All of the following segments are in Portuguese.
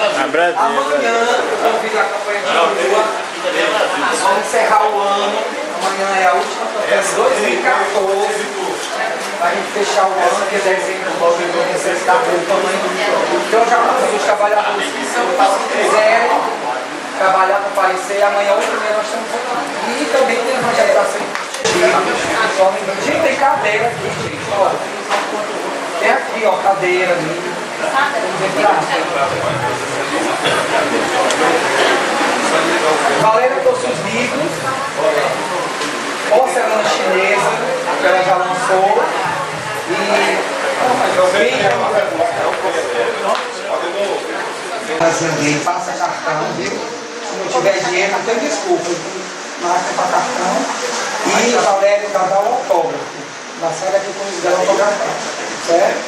Amanhã, eu convido a campanha de rua. Vamos encerrar o ano. Amanhã é a última campanha de 2014. Para a gente fechar o ano, que é dezembro, logo em necessidade do tamanho do produto. Então já convido os trabalhadores que quiserem trabalhar, comparecer. Amanhã, 8h30, nós estamos aqui. E também tem evangelização. Gente, tem cadeira aqui, gente. Ó. Tem aqui, ó, cadeira ali. Valéria trouxe os livros. Porcelana chinesa, que ela já lançou. Mas ninguém passa cartão, viu? Se não tiver dinheiro, não tem desculpa. Marca para cartão. E a Valéria vai dar um autógrafo. Vai sair daqui com os dela autografar. Certo?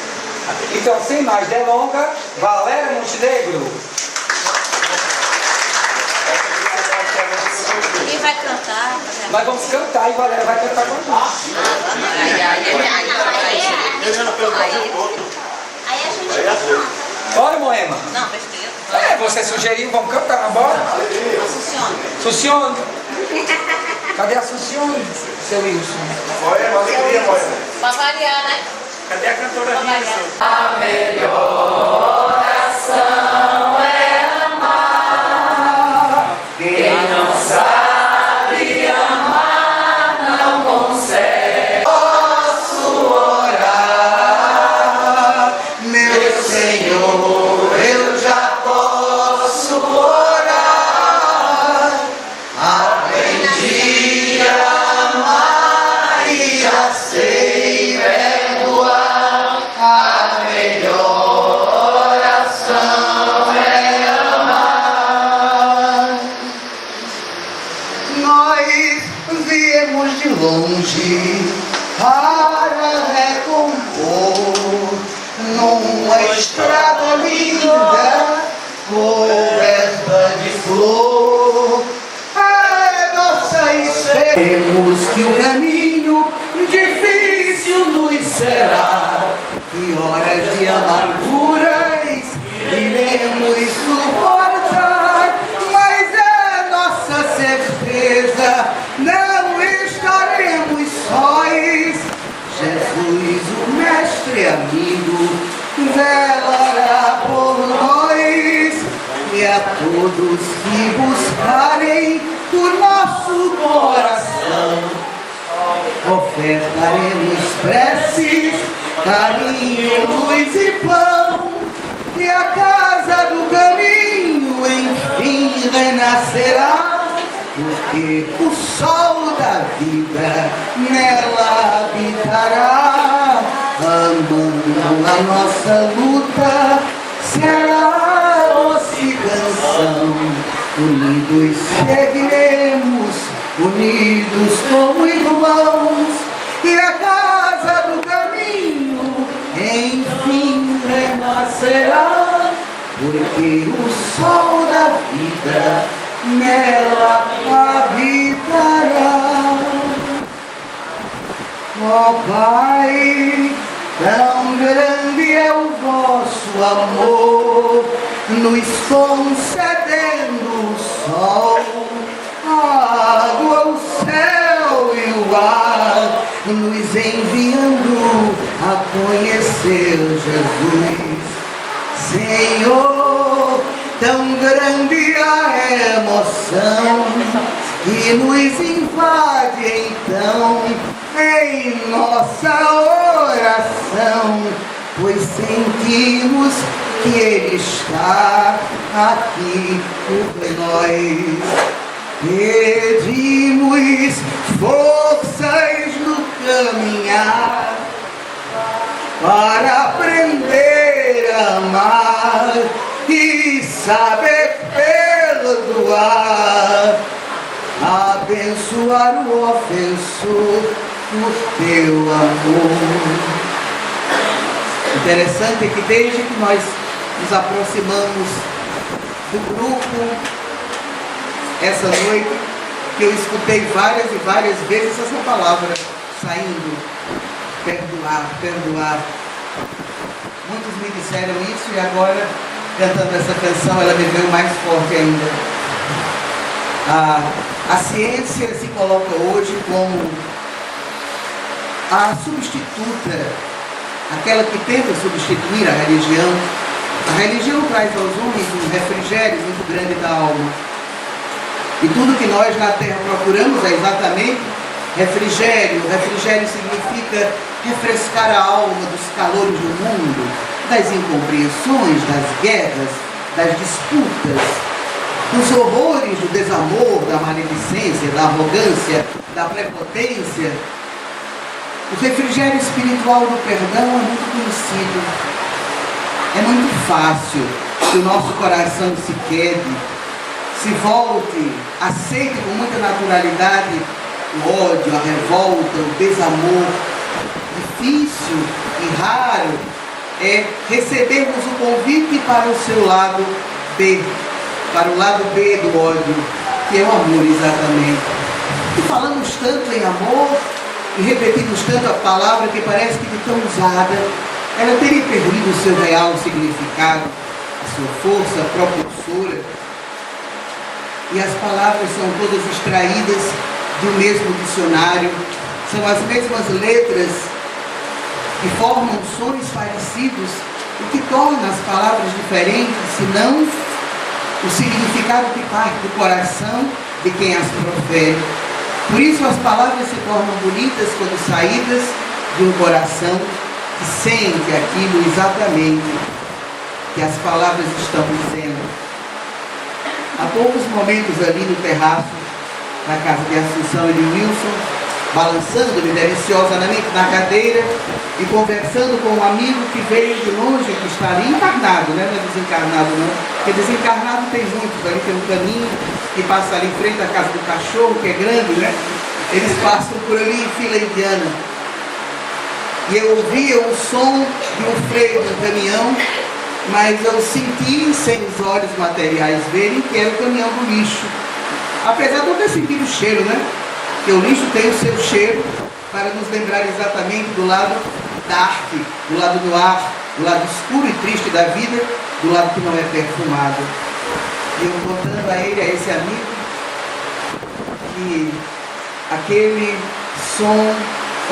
Então, sem mais delongas, Valéria Montenegro. Quem vai cantar? Nós vamos cantar e Valéria vai cantar com a gente. Aí a gente canta. Bora, Moema? Não, besteira. Você sugeriu, vamos cantar, bora? Funciona. Sucione. Cadê a Sucione, seu Wilson? Pra variar, né? Cadê a cantora Wilson? A melhor oração é amar. Quem não sabe amar não consegue. Posso orar, meu Senhor, eu já posso orar. Aprendi a amar e já sei perdoar. A melhor oração é amar. Nós viemos de longe para recompor numa estrada linda, coberta de flor. É nossa esperança. Temos que o caminho difícil nos será, que horas de amarguras iremos suportar, mas é nossa certeza, não estaremos sós. Jesus, o mestre amigo, velará por nós, e a todos que buscarem o nosso coração ofertaremos preces, carinho, luz e pão, e a casa do caminho enfim renascerá, porque o sol da vida nela habitará. Amando a nossa luta será doce canção, unidos seguiremos, unidos como irmãos, e a casa do caminho enfim renascerá, porque o sol da vida nela habitará. Ó Pai, tão grande é o vosso amor, nos concedendo o sol, a água, o céu e o ar, nos enviando a conhecer Jesus. Senhor, tão grande a emoção que nos invade então em nossa oração, pois sentimos que Ele está aqui por nós. Pedimos forças no caminhar para aprender a amar e saber perdoar, abençoar o ofensor por teu amor. Interessante que desde que nós nos aproximamos do grupo essa noite, que eu escutei várias e várias vezes essa palavra saindo: perdoar, perdoar. Muitos me disseram isso e agora cantando essa canção, ela me veio mais forte ainda. A ciência se coloca hoje como a substituta, aquela que tenta substituir a religião. A religião traz aos homens um refrigério muito grande da alma. E tudo que nós na Terra procuramos é exatamente refrigério. Refrigério significa refrescar a alma dos calores do mundo, das incompreensões, das guerras, das disputas, dos horrores do desamor, da maledicência, da arrogância, da prepotência. O refrigério espiritual do perdão é muito conhecido. É muito fácil que o nosso coração se quede, se volte, aceite com muita naturalidade o ódio, a revolta, o desamor. Difícil e raro é recebermos o convite para o seu lado B, para o lado B do ódio, que é o amor exatamente. E falamos tanto em amor, e repetimos tanto a palavra que parece que de tão usada, ela teria perdido o seu real significado, a sua força propulsora. E as palavras são todas extraídas do mesmo dicionário, são as mesmas letras que formam sons parecidos, o que torna as palavras diferentes, senão o significado que parte do coração de quem as profere. Por isso as palavras se tornam bonitas quando saídas de um coração que sente aquilo exatamente que as palavras estão dizendo. Há poucos momentos ali no terraço da casa de Assunção e de Wilson, balançando-me deliciosamente na cadeira e conversando com um amigo que veio de longe, que está ali encarnado, né? Não é desencarnado não, porque desencarnado tem muitos, ali tem um caminho que passa ali em frente à casa do cachorro, que é grande, né? Eles passam por ali em fila indiana. E eu ouvia o som de um freio do caminhão, mas eu senti, sem os olhos materiais verem, que era o caminhão do lixo. Apesar de eu ter sentido o cheiro, né? Porque o lixo tem o seu cheiro para nos lembrar exatamente do lado dark, do lado do ar, do lado escuro e triste da vida, do lado que não é perfumado. E eu contando a ele, a esse amigo, que aquele som,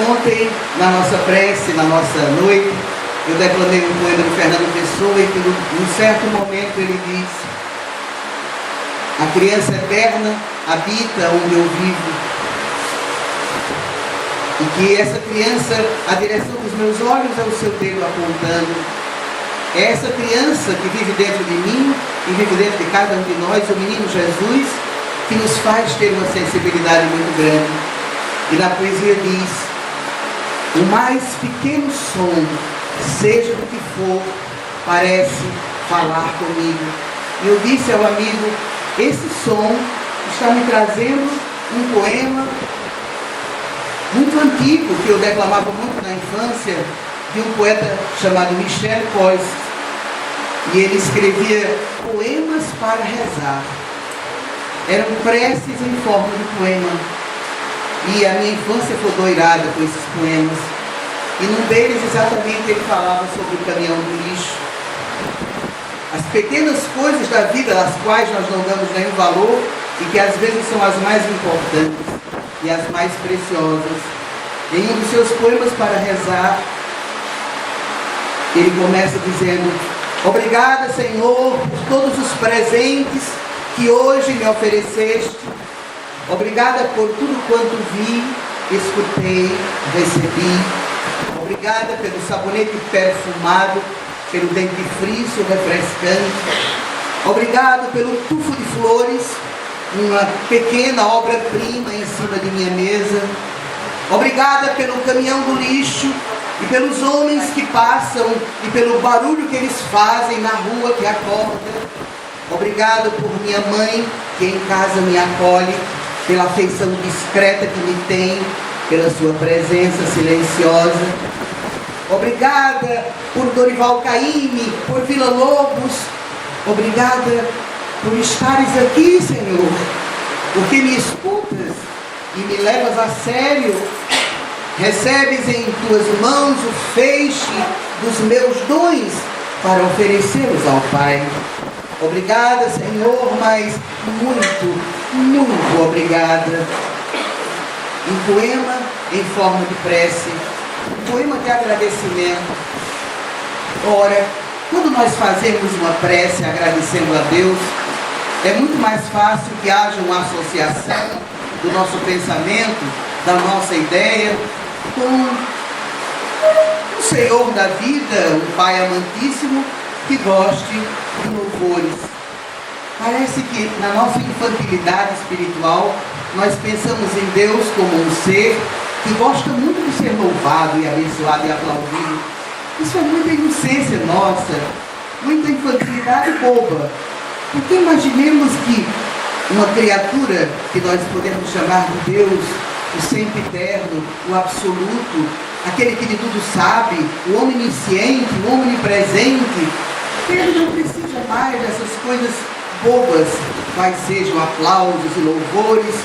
ontem, na nossa prece, na nossa noite, eu declamei um poema do Fernando Pessoa e que num certo momento ele diz: a criança eterna habita onde eu vivo. E que essa criança, a direção dos meus olhos é o seu dedo apontando. É essa criança que vive dentro de mim e vive dentro de cada um de nós, o menino Jesus, que nos faz ter uma sensibilidade muito grande. E na poesia diz: o mais pequeno som, seja do que for, parece falar comigo. E eu disse ao amigo: esse som está me trazendo um poema muito antigo, que eu declamava muito na infância, de um poeta chamado Michel Poist. E ele escrevia poemas para rezar. Eram preces em forma de poema. E a minha infância foi doirada com esses poemas. E num deles exatamente ele falava sobre o caminhão do lixo. As pequenas coisas da vida, às quais nós não damos nenhum valor e que às vezes são as mais importantes e as mais preciosas. Em um dos seus poemas para rezar, ele começa dizendo: obrigada, Senhor, por todos os presentes que hoje me ofereceste. Obrigada por tudo quanto vi, escutei, recebi. Obrigada pelo sabonete perfumado, pelo dentifrício refrescante. Obrigado pelo tufo de flores, uma pequena obra-prima em cima de minha mesa. Obrigada pelo caminhão do lixo e pelos homens que passam e pelo barulho que eles fazem na rua que acorda. Obrigado por minha mãe, que em casa me acolhe, pela afeição discreta que me tem, pela sua presença silenciosa. Obrigada por Dorival Caymmi, por Vila Lobos. Obrigada por estares aqui, Senhor, porque me escutas e me levas a sério. Recebes em tuas mãos o feixe dos meus dons para oferecê-los ao Pai. Obrigada, Senhor, mas muito, muito obrigada. Um poema em forma de prece, um poema de agradecimento. Ora, quando nós fazemos uma prece agradecendo a Deus, é muito mais fácil que haja uma associação do nosso pensamento, da nossa ideia, com o Senhor da vida, um Pai amantíssimo, que goste de louvores. Parece que na nossa infantilidade espiritual, nós pensamos em Deus como um ser que gosta muito de ser louvado e abençoado e aplaudido. Isso é muita inocência nossa, muita infantilidade boba. Porque imaginemos que uma criatura que nós podemos chamar de Deus, o sempre eterno, o absoluto, aquele que de tudo sabe, o onisciente, o onipresente, ele não precisa mais dessas coisas bobas, quais sejam aplausos e louvores.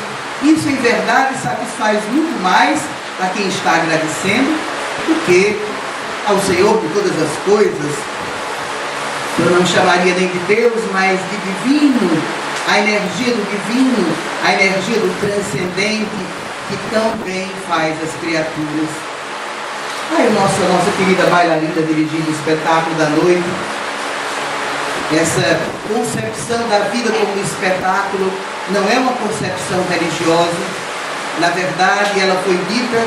Isso em verdade satisfaz muito mais a quem está agradecendo do que ao Senhor de todas as coisas. Eu não chamaria nem de Deus, mas de divino, a energia do divino, a energia do transcendente, que tão bem faz as criaturas. Aí nossa querida bailarina dirigindo o espetáculo da noite, essa concepção da vida como um espetáculo não é uma concepção religiosa. Na verdade, ela foi dita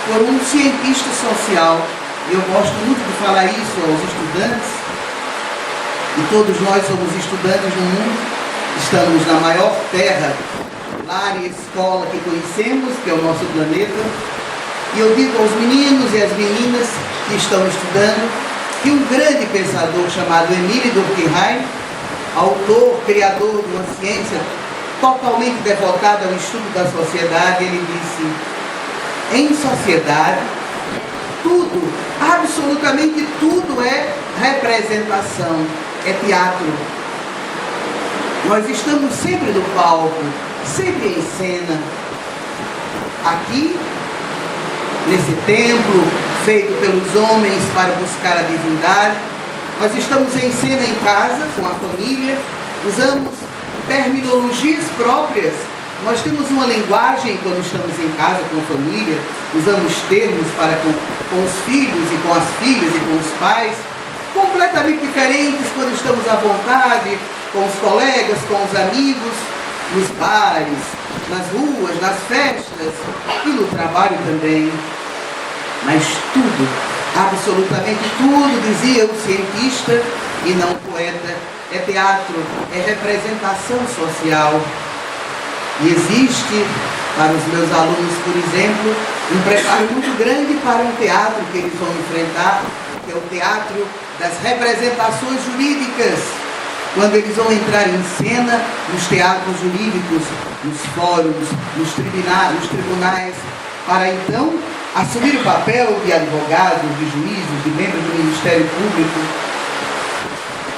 por um cientista social. Eu gosto muito de falar isso aos estudantes, e todos nós somos estudantes no mundo, estamos na maior terra, lar e escola que conhecemos, que é o nosso planeta, e eu digo aos meninos e às meninas que estão estudando que um grande pensador chamado Émile Durkheim, autor, criador de uma ciência totalmente devotado ao estudo da sociedade, ele disse: em sociedade, tudo, absolutamente tudo é representação, é teatro. Nós estamos sempre no palco, sempre em cena. Aqui, nesse templo, feito pelos homens para buscar a divindade, nós estamos em cena em casa, com a família, usamos terminologias próprias. Nós temos uma linguagem quando estamos em casa com a família, usamos termos para com os filhos e com as filhas e com os pais, completamente diferentes quando estamos à vontade, com os colegas, com os amigos, nos bares, nas ruas, nas festas e no trabalho também. Mas tudo, absolutamente tudo, dizia o cientista e não o poeta, é teatro, é representação social. E existe, para os meus alunos, por exemplo, um preparo muito grande para um teatro que eles vão enfrentar, que é o teatro das representações jurídicas. Quando eles vão entrar em cena nos teatros jurídicos, nos fóruns, nos tribunais, para então assumir o papel de advogados, de juízes, de membros do Ministério Público.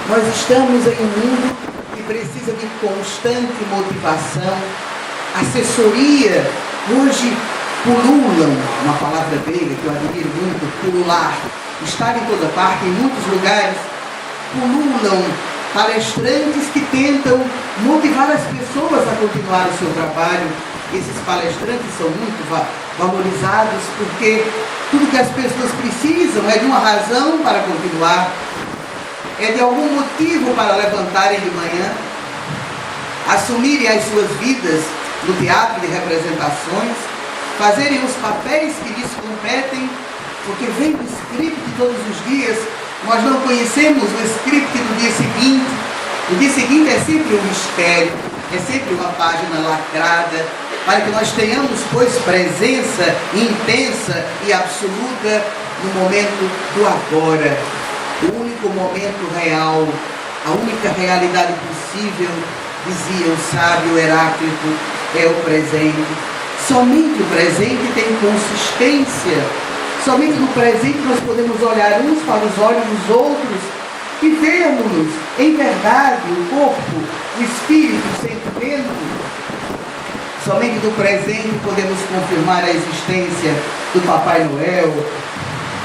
Nós estamos em um mundo que precisa de constante motivação, assessoria. Hoje pululam, uma palavra grega que eu admiro muito, pulular, estar em toda parte, em muitos lugares, pululam palestrantes que tentam motivar as pessoas a continuar o seu trabalho. Esses palestrantes são muito valorizados porque tudo que as pessoas precisam é de uma razão para continuar, é de algum motivo para levantarem de manhã, assumirem as suas vidas no teatro de representações, fazerem os papéis que lhes competem, porque vem o script de todos os dias. Nós não conhecemos o script do dia seguinte. O dia seguinte é sempre um mistério, é sempre uma página lacrada, para que nós tenhamos, pois, presença intensa e absoluta no momento do agora. O único momento real, a única realidade possível, dizia o sábio Heráclito, é o presente. Somente o presente tem consistência. Somente no presente nós podemos olhar uns para os olhos dos outros e vermos-nos em verdade, o corpo, o espírito, o sentimento. Somente no presente podemos confirmar a existência do Papai Noel,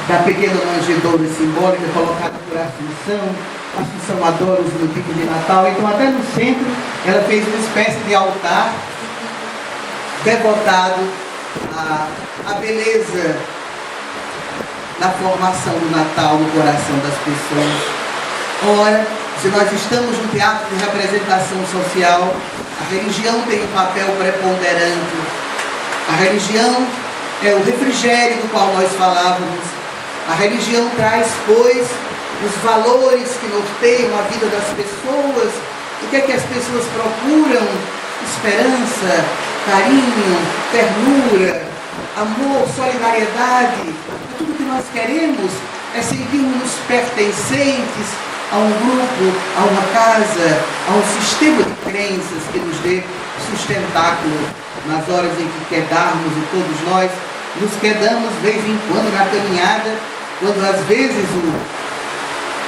da pequena manjedoura simbólica colocada por Assunção. Assunção adora os motivos de Natal, então até no centro ela fez uma espécie de altar devotado à beleza da formação do Natal no coração das pessoas. Ora, se nós estamos no teatro de representação social, a religião tem um papel preponderante. A religião é o refrigério do qual nós falávamos. A religião traz, pois, os valores que norteiam a vida das pessoas. O que é que as pessoas procuram? Esperança, carinho, ternura, amor, solidariedade. Tudo que nós queremos é sentirmos pertencentes a um grupo, a uma casa, a um sistema de crenças que nos dê sustentáculo nas horas em que quedarmos, e todos nós nos quedamos de vez em quando na caminhada, quando às vezes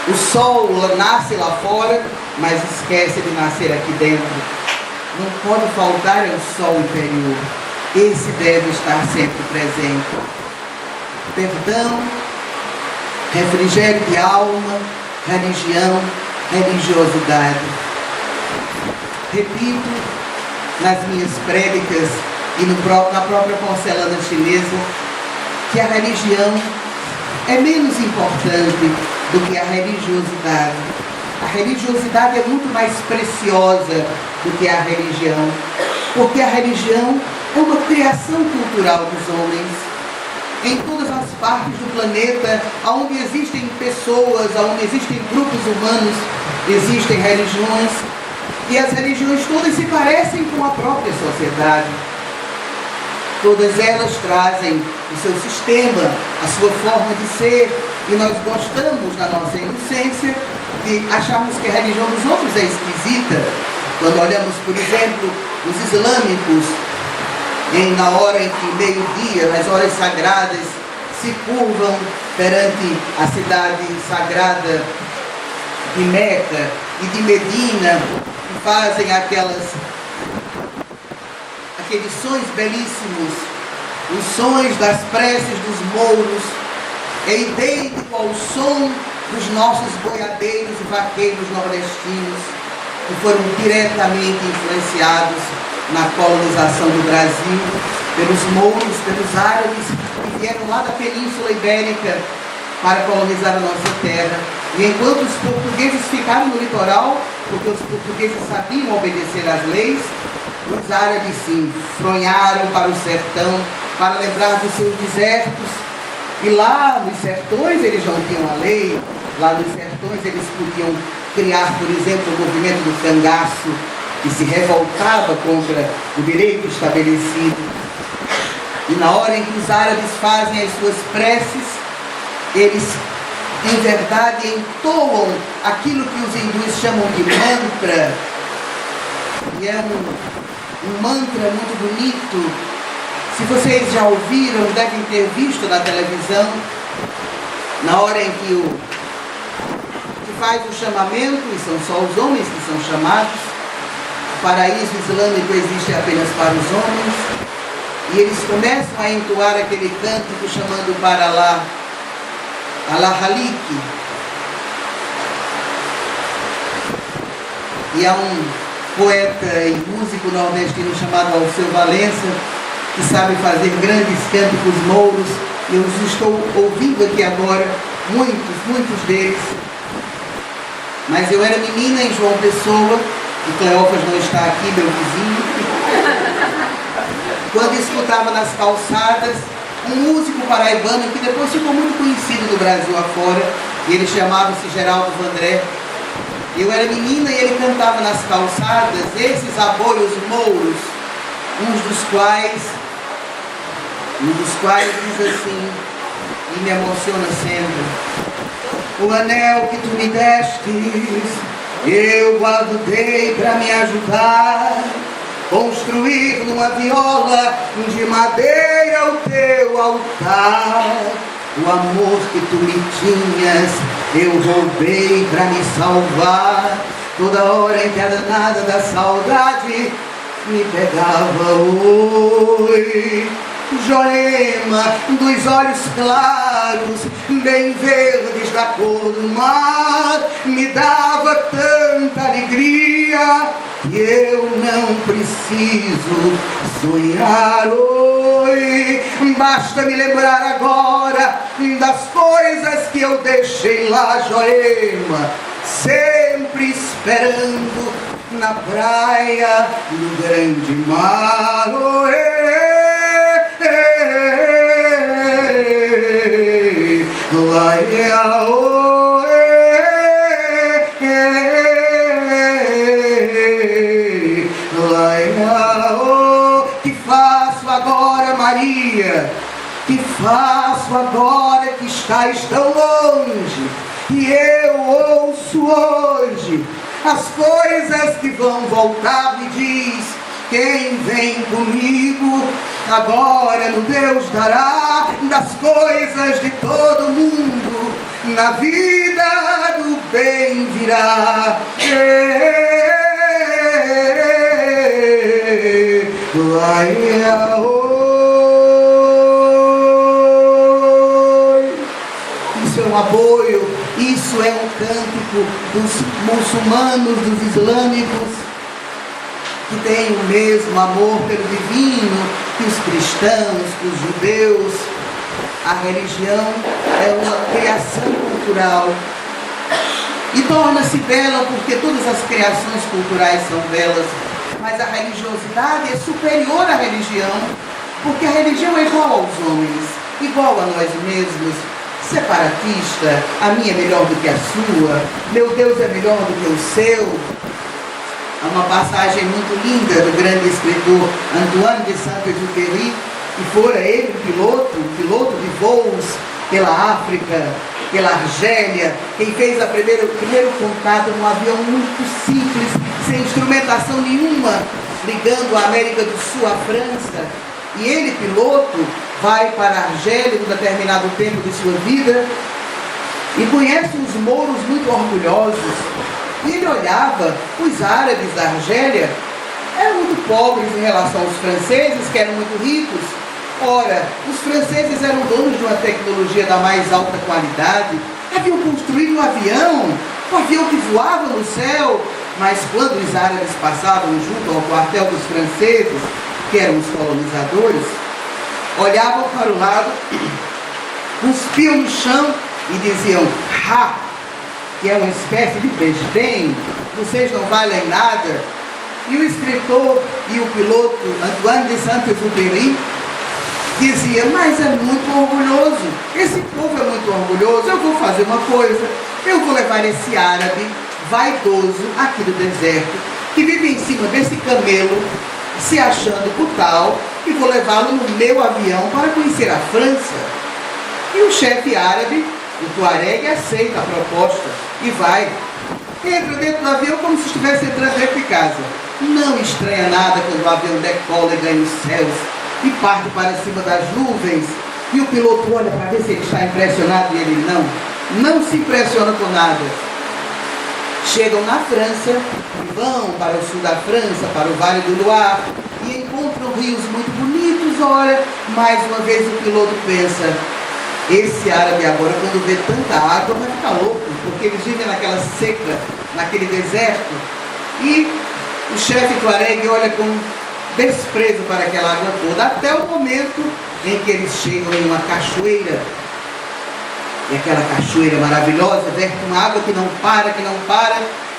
o sol nasce lá fora, mas esquece de nascer aqui dentro. Não pode faltar o sol interior. Esse deve estar sempre presente. Perdão, refrigério de alma, religião, religiosidade. Repito nas minhas prédicas e na própria porcelana chinesa que a religião é menos importante do que a religiosidade. A religiosidade é muito mais preciosa do que a religião, porque a religião é uma criação cultural dos homens. Em todas as partes do planeta, onde existem pessoas, onde existem grupos humanos, existem religiões, e as religiões todas se parecem com a própria sociedade. Todas elas trazem o seu sistema, a sua forma de ser, e nós gostamos, na nossa inocência, de acharmos que a religião dos outros é esquisita. Quando olhamos, por exemplo, os islâmicos, na hora em que meio-dia, nas horas sagradas, se curvam perante a cidade sagrada de Meca e de Medina, e fazem aqueles sons belíssimos, os sons das preces dos mouros, é idêntico ao som dos nossos boiadeiros e vaqueiros nordestinos, que foram diretamente influenciados na colonização do Brasil pelos mouros, pelos árabes, que vieram lá da Península Ibérica para colonizar a nossa terra. E enquanto os portugueses ficaram no litoral, porque os portugueses sabiam obedecer às leis, os árabes sim fronharam para o sertão para lembrar dos seus desertos. E lá nos sertões eles não tinham a lei, lá nos sertões eles podiam criar, por exemplo, o movimento do cangaço, que se revoltava contra o direito estabelecido. E na hora em que os árabes fazem as suas preces, eles, em verdade, entoam aquilo que os hindus chamam de mantra. E é um mantra muito bonito. Se vocês já ouviram, devem ter visto na televisão, na hora em que faz o chamamento, e são só os homens que são chamados. O paraíso islâmico existe apenas para os homens, e eles começam a entoar aquele cântico chamando para Allah, Allah Halik. E há um poeta e músico nordestino chamado Alceu Valença, que sabe fazer grandes cânticos mouros, e eu os estou ouvindo aqui agora, muitos deles. Mas eu era menina em João Pessoa, o Cleófas não está aqui, meu vizinho, quando escutava nas calçadas um músico paraibano que depois ficou muito conhecido no Brasil afora, e ele chamava-se Geraldo Vandré. Eu era menina e ele cantava nas calçadas esses aboios mouros, um dos quais diz assim, e me emociona sempre: o anel que tu me destes, eu guardei para me ajudar, construir numa viola de madeira o teu altar. O amor que tu me tinhas, eu roubei para me salvar. Toda hora em que a danada da saudade me pegava, oi, Joema, dos olhos claros, bem verdes da cor do mar, me dava tanta alegria que eu não preciso sonhar. Oi, basta me lembrar agora das coisas que eu deixei lá, Joema, sempre esperando na praia do grande mar. Oi, que faço agora, Maria? Que faço agora que estás tão longe? E eu ouço hoje as coisas que vão voltar. Me diz, quem vem comigo agora no Deus dará das coisas de todo mundo, na vida do bem virá. Isso é um aboio, isso é um cântico dos muçulmanos, dos islâmicos, que tem o mesmo amor pelo divino que os cristãos, que os judeus. A religião é uma criação cultural e torna-se bela porque todas as criações culturais são belas, mas a religiosidade é superior à religião, porque a religião é igual aos homens, igual a nós mesmos, separatista. A minha é melhor do que a sua, meu Deus é melhor do que o seu. Há uma passagem muito linda do grande escritor Antoine de Saint-Exupéry, que fora ele piloto de voos pela África, pela Argélia, quem fez o primeiro contato num avião muito simples, sem instrumentação nenhuma, ligando a América do Sul à França. E ele, piloto, vai para a Argélia em um determinado tempo de sua vida e conhece os mouros muito orgulhosos. E ele olhava, os árabes da Argélia eram muito pobres em relação aos franceses, que eram muito ricos. Ora, os franceses eram donos de uma tecnologia da mais alta qualidade, haviam construído um avião que voava no céu, mas quando os árabes passavam junto ao quartel dos franceses, que eram os colonizadores, olhavam para o lado, cuspiam no chão e diziam: "Ha!", que é uma espécie de desdém, vocês não valem nada. E o escritor e o piloto Antoine de Saint-Exupéry dizia: "Mas é muito orgulhoso, esse povo é muito orgulhoso, eu vou fazer uma coisa, eu vou levar esse árabe vaidoso aqui do deserto, que vive em cima desse camelo, se achando por tal, e vou levá-lo no meu avião para conhecer a França." E o chefe árabe, o Tuareg, aceita a proposta e vai. Entra dentro do avião como se estivesse entrando dentro de casa. Não estranha nada quando o avião decola e ganha os céus e parte para cima das nuvens. E o piloto olha para ver se ele está impressionado e ele não se impressiona com nada. Chegam na França e vão para o sul da França, para o Vale do Loire, e encontram rios muito bonitos. Olha, mais uma vez o piloto pensa: esse árabe agora, quando vê tanta água, vai ficar louco, porque eles vivem naquela seca, naquele deserto. E o chefe Tuareg olha com desprezo para aquela água toda, até o momento em que eles chegam em uma cachoeira. E aquela cachoeira maravilhosa verte uma água que não para,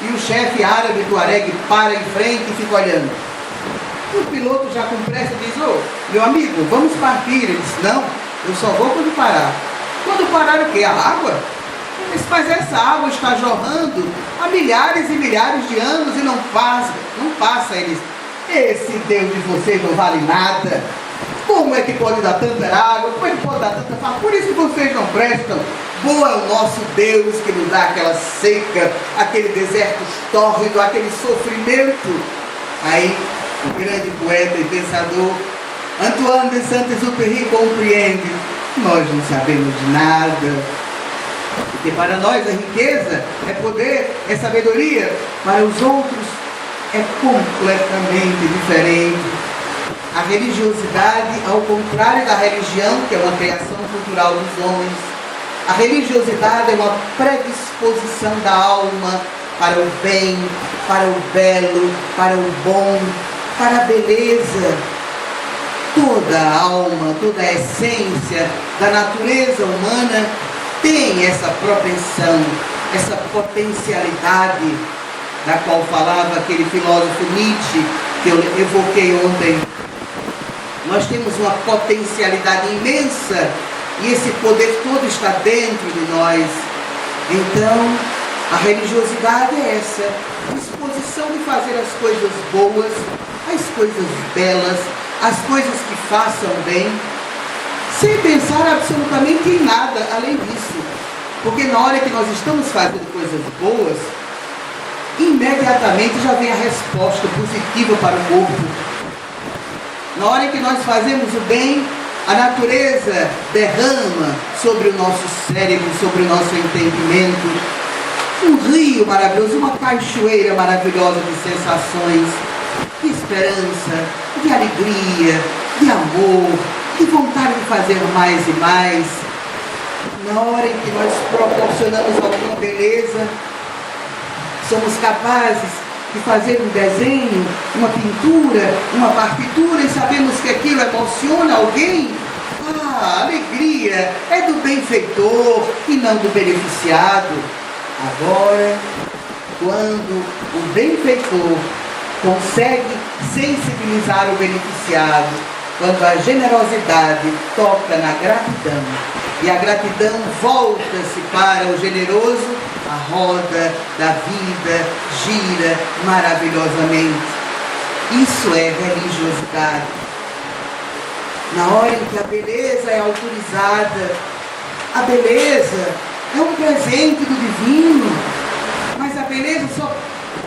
e o chefe árabe Tuareg para em frente e fica olhando. O piloto, já com pressa, diz: "Ô, meu amigo, vamos partir." Ele diz: "Não, eu só vou quando parar." "Quando parar o quê? A água?" "Mas essa água está jorrando há milhares e milhares de anos e não passa." Ele diz: "Esse Deus de vocês não vale nada. Como é que pode dar tanta água? Como é que pode dar tanta farra? Por isso que vocês não prestam. Bom é o nosso Deus que nos dá aquela seca, aquele deserto tórrido, aquele sofrimento." Aí o grande poeta e pensador Antoine de Saint-Exupéry compreende: nós não sabemos de nada, porque para nós a riqueza é poder, é sabedoria, para os outros é completamente diferente. A religiosidade, ao contrário da religião, que é uma criação cultural dos homens, a religiosidade é uma predisposição da alma para o bem, para o belo, para o bom, para a beleza. Toda a alma, toda a essência da natureza humana tem essa propensão, essa potencialidade da qual falava aquele filósofo Nietzsche que eu evoquei ontem. Nós temos uma potencialidade imensa e esse poder todo está dentro de nós. Então, a religiosidade é essa disposição de fazer as coisas boas, as coisas belas, as coisas que façam bem, sem pensar absolutamente em nada além disso. Porque na hora que nós estamos fazendo coisas boas, imediatamente já vem a resposta positiva para o corpo. Na hora que nós fazemos o bem, a natureza derrama sobre o nosso cérebro, sobre o nosso entendimento, um rio maravilhoso, uma cachoeira maravilhosa de sensações, de esperança, de alegria, de amor, de vontade de fazer mais e mais. Na hora em que nós proporcionamos alguma beleza, somos capazes de fazer um desenho, uma pintura, uma partitura e sabemos que aquilo emociona alguém. A alegria é do benfeitor e não do beneficiado. Agora, quando o benfeitor consegue sensibilizar o beneficiado, quando a generosidade toca na gratidão e a gratidão volta-se para o generoso, a roda da vida gira maravilhosamente. Isso é religiosidade. Na hora em que a beleza é autorizada, a beleza é um presente do divino, mas a beleza só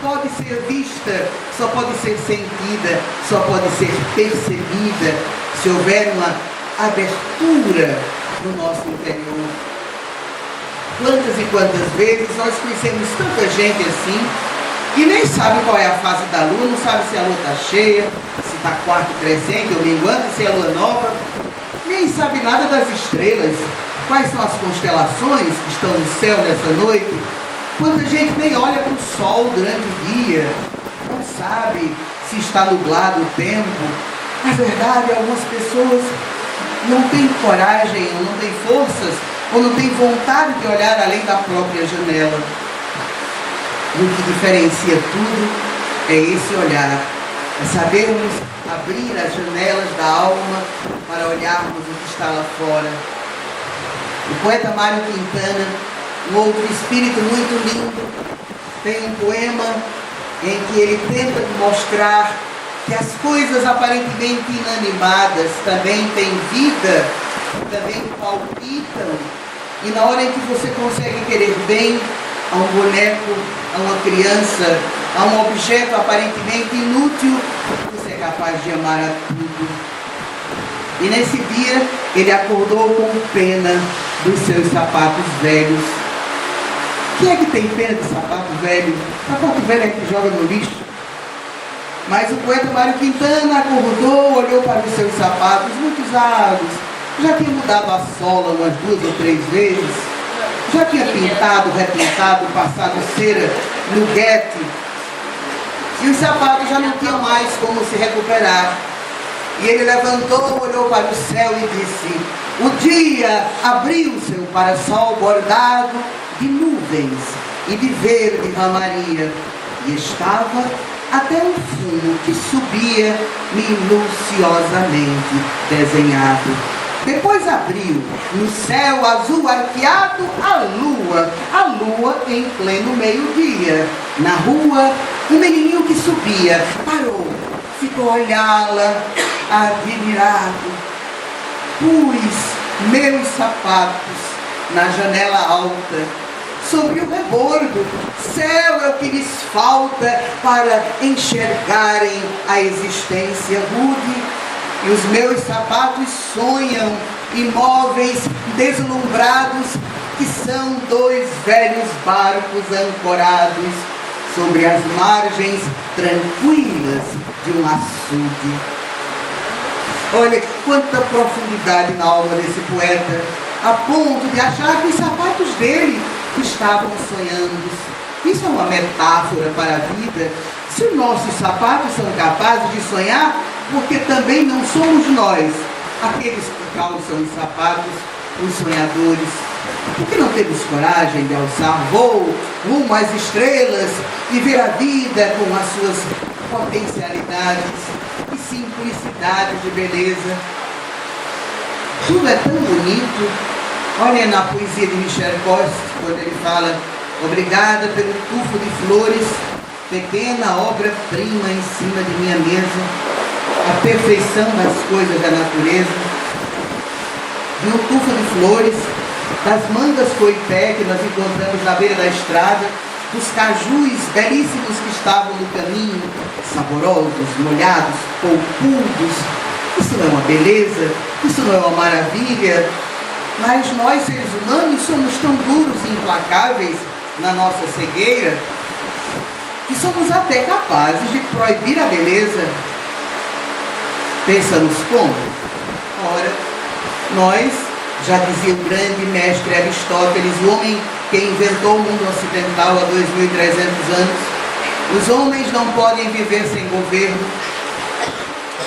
pode ser vista, só pode ser sentida, só pode ser percebida se houver uma abertura no nosso interior. Quantas e quantas vezes nós conhecemos tanta gente assim, que nem sabe qual é a fase da lua, não sabe se a lua está cheia, se está quarto crescente ou minguante, se é lua nova, nem sabe nada das estrelas, quais são as constelações que estão no céu nessa noite. Quanta gente nem olha para o sol durante o dia, não sabe se está nublado o tempo. Na verdade, algumas pessoas não têm coragem, ou não têm forças, ou não têm vontade de olhar além da própria janela. E o que diferencia tudo é esse olhar, é sabermos abrir as janelas da alma para olharmos o que está lá fora. O poeta Mário Quintana, um outro espírito muito lindo, tem um poema em que ele tenta mostrar que as coisas aparentemente inanimadas também têm vida, também palpitam, e na hora em que você consegue querer bem a um boneco, a uma criança, a um objeto aparentemente inútil, você é capaz de amar a tudo. E nesse dia ele acordou com pena dos seus sapatos velhos. Quem é que tem pena de sapato velho? Sapato velho é que joga no lixo. Mas o poeta Mário Quintana acordou, olhou para os seus sapatos muito usados, já tinha mudado a sola umas 2 ou 3 vezes, já tinha pintado, repintado, passado cera no guete, e os sapatos já não tinham mais como se recuperar. E ele levantou, olhou para o céu e disse: o dia abriu seu parasol bordado de nuvens e de verde ramaria, e estava até um fumo que subia minuciosamente desenhado. Depois abriu no céu azul arqueado a lua em pleno meio-dia. Na rua, um menininho que subia parou, ficou a olhá-la, admirado. Pus meus sapatos na janela alta, sobre o rebordo. Céu é o que lhes falta para enxergarem a existência rude. E os meus sapatos sonham, imóveis, deslumbrados, que são 2 velhos barcos ancorados sobre as margens tranquilas de um açude. Olha quanta profundidade na alma desse poeta, a ponto de achar que os sapatos dele estavam sonhando. Isso é uma metáfora para a vida. Se os nossos sapatos são capazes de sonhar, porque também não somos nós aqueles que calçam os sapatos, os sonhadores? Por que não temos coragem de alçar voo rumo às estrelas e ver a vida com as suas potencialidades e simplicidades de beleza? Tudo é tão bonito. Olha na poesia de Michel Coste, quando ele fala: obrigada pelo tufo de flores, pequena obra-prima em cima de minha mesa, a perfeição das coisas da natureza. De um tufo de flores, das mangas coipé que nós encontramos na beira da estrada, dos cajus belíssimos que estavam no caminho, saborosos, molhados, polpudos. Isso não é uma beleza? Isso não é uma maravilha? Mas nós, seres humanos, somos tão duros e implacáveis na nossa cegueira que somos até capazes de proibir a beleza. Pensamos como? Ora, nós, já dizia o grande mestre Aristóteles, o homem que inventou o mundo ocidental há 2.300 anos, os homens não podem viver sem governo.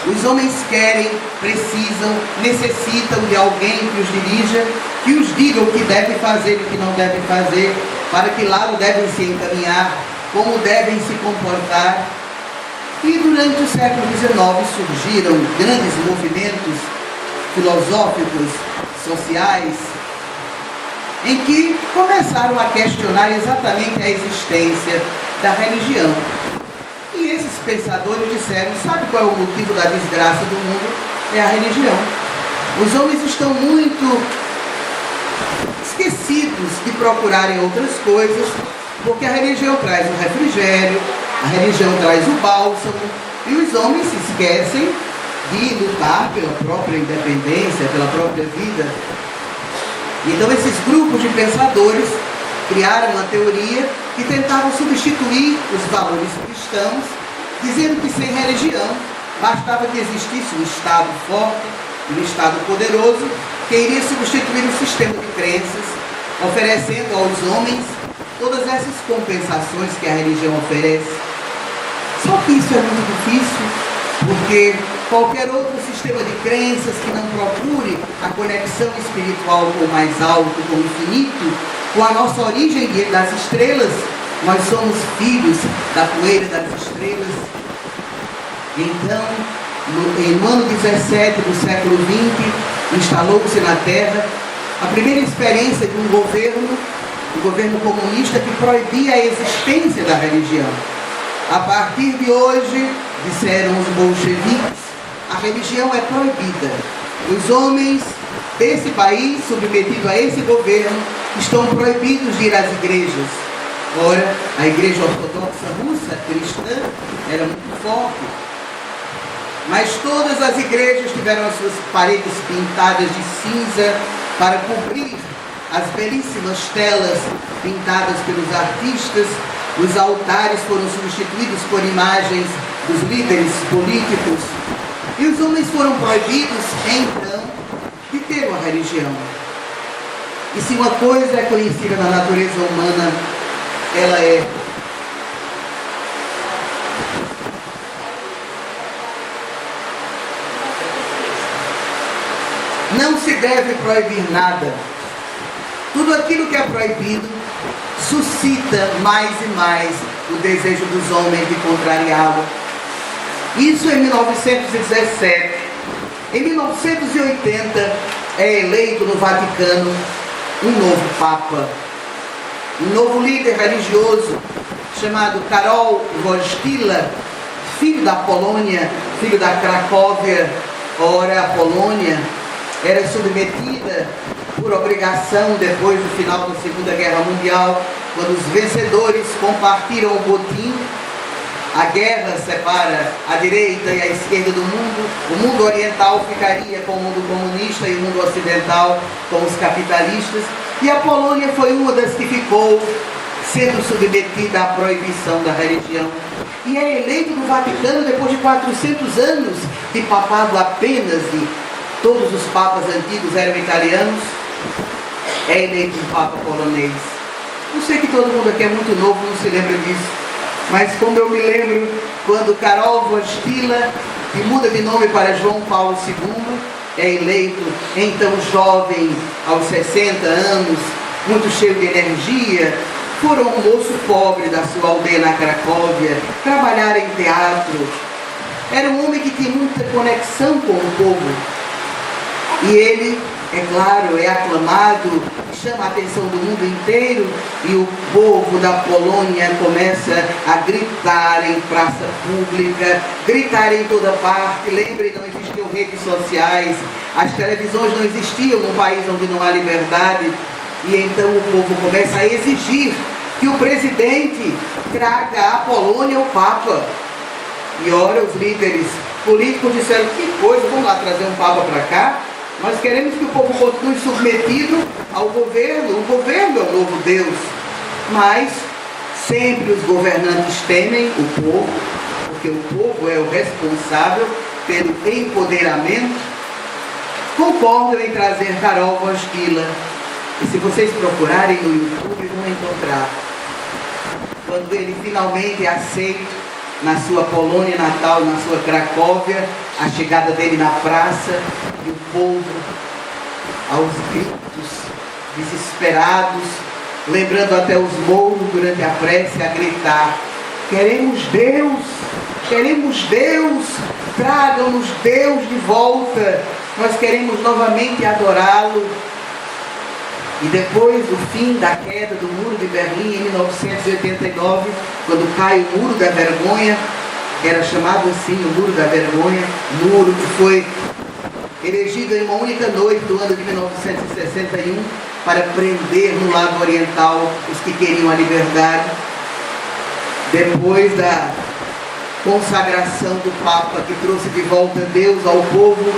Os homens querem, precisam, necessitam de alguém que os dirija, que os diga o que devem fazer e o que não devem fazer, para que lado devem se encaminhar, como devem se comportar. E durante o século XIX surgiram grandes movimentos filosóficos, sociais, em que começaram a questionar exatamente a existência da religião. E esses pensadores disseram: sabe qual é o motivo da desgraça do mundo? É a religião. Os homens estão muito esquecidos de procurarem outras coisas, porque a religião traz o refrigério, a religião traz o bálsamo, e os homens se esquecem de lutar pela própria independência, pela própria vida. Então esses grupos de pensadores criaram uma teoria que tentava substituir os valores cristãos, dizendo que sem religião bastava que existisse um Estado forte, um Estado poderoso, que iria substituir o sistema de crenças, oferecendo aos homens todas essas compensações que a religião oferece. Só que isso é muito difícil, porque qualquer outro sistema de crenças que não procure a conexão espiritual com o mais alto, com o infinito, com a nossa origem das estrelas, nós somos filhos da poeira das estrelas. Então, no ano 17 do século XX, instalou-se na Terra a primeira experiência de um governo comunista que proibia a existência da religião. A partir de hoje, disseram os bolcheviques, a religião é proibida. Os homens desse país, submetidos a esse governo, estão proibidos de ir às igrejas. Ora, a igreja ortodoxa russa, cristã, era muito forte. Mas todas as igrejas tiveram as suas paredes pintadas de cinza para cobrir as belíssimas telas pintadas pelos artistas. Os altares foram substituídos por imagens dos líderes políticos. E os homens foram proibidos, então, de ter uma religião. E se uma coisa é conhecida na natureza humana, ela é não se deve proibir nada. Tudo aquilo que é proibido suscita mais e mais o desejo dos homens de contrariá-lo. Isso em 1917. Em 1980 é eleito no Vaticano um novo Papa, um novo líder religioso chamado Karol Wojtyla, filho da Polônia, filho da Cracóvia. Ora, a Polônia era submetida por obrigação depois do final da Segunda Guerra Mundial, quando os vencedores compartilham o botim. A guerra separa a direita e a esquerda do mundo. O mundo oriental ficaria com o mundo comunista e o mundo ocidental com os capitalistas. E a Polônia foi uma das que ficou sendo submetida à proibição da religião. e é eleito no Vaticano depois de 400 anos de papado apenas, de todos os papas antigos eram italianos, é eleito um papa polonês. Eu sei que todo mundo aqui é muito novo, não se lembra disso, mas como eu me lembro quando Karol Wojtyla, que muda de nome para João Paulo II, é eleito então jovem, aos 60 anos, muito cheio de energia, for um moço pobre da sua aldeia na Cracóvia, trabalhar em teatro. Era um homem que tinha muita conexão com o povo. E ele, é claro, é aclamado, chama a atenção do mundo inteiro, e o povo da Polônia começa a gritar em praça pública, gritar em toda parte. Lembrem, não existiam redes sociais, as televisões não existiam num país onde não há liberdade. E então o povo começa a exigir que o presidente traga à Polônia o Papa. E ora, os líderes políticos disseram: que coisa, vamos lá trazer um Papa para cá? Nós queremos que o povo continue submetido ao governo. O governo é o novo Deus. Mas sempre os governantes temem o povo, porque o povo é o responsável pelo empoderamento. Concordam em trazer Karol Wojtyla. E se vocês procurarem no YouTube, vão encontrar. Quando ele finalmente é aceito na sua Polônia natal, na sua Cracóvia, a chegada dele na praça, e o povo, aos gritos, desesperados, lembrando até os mouros durante a prece, a gritar: queremos Deus, tragam-nos Deus de volta, nós queremos novamente adorá-lo. E depois do fim da queda do Muro de Berlim, em 1989, quando cai o Muro da Vergonha, que era chamado assim, o Muro da Vergonha, muro que foi erigido em uma única noite do ano de 1961, para prender no lado oriental os que queriam a liberdade. Depois da consagração do Papa, que trouxe de volta Deus ao povo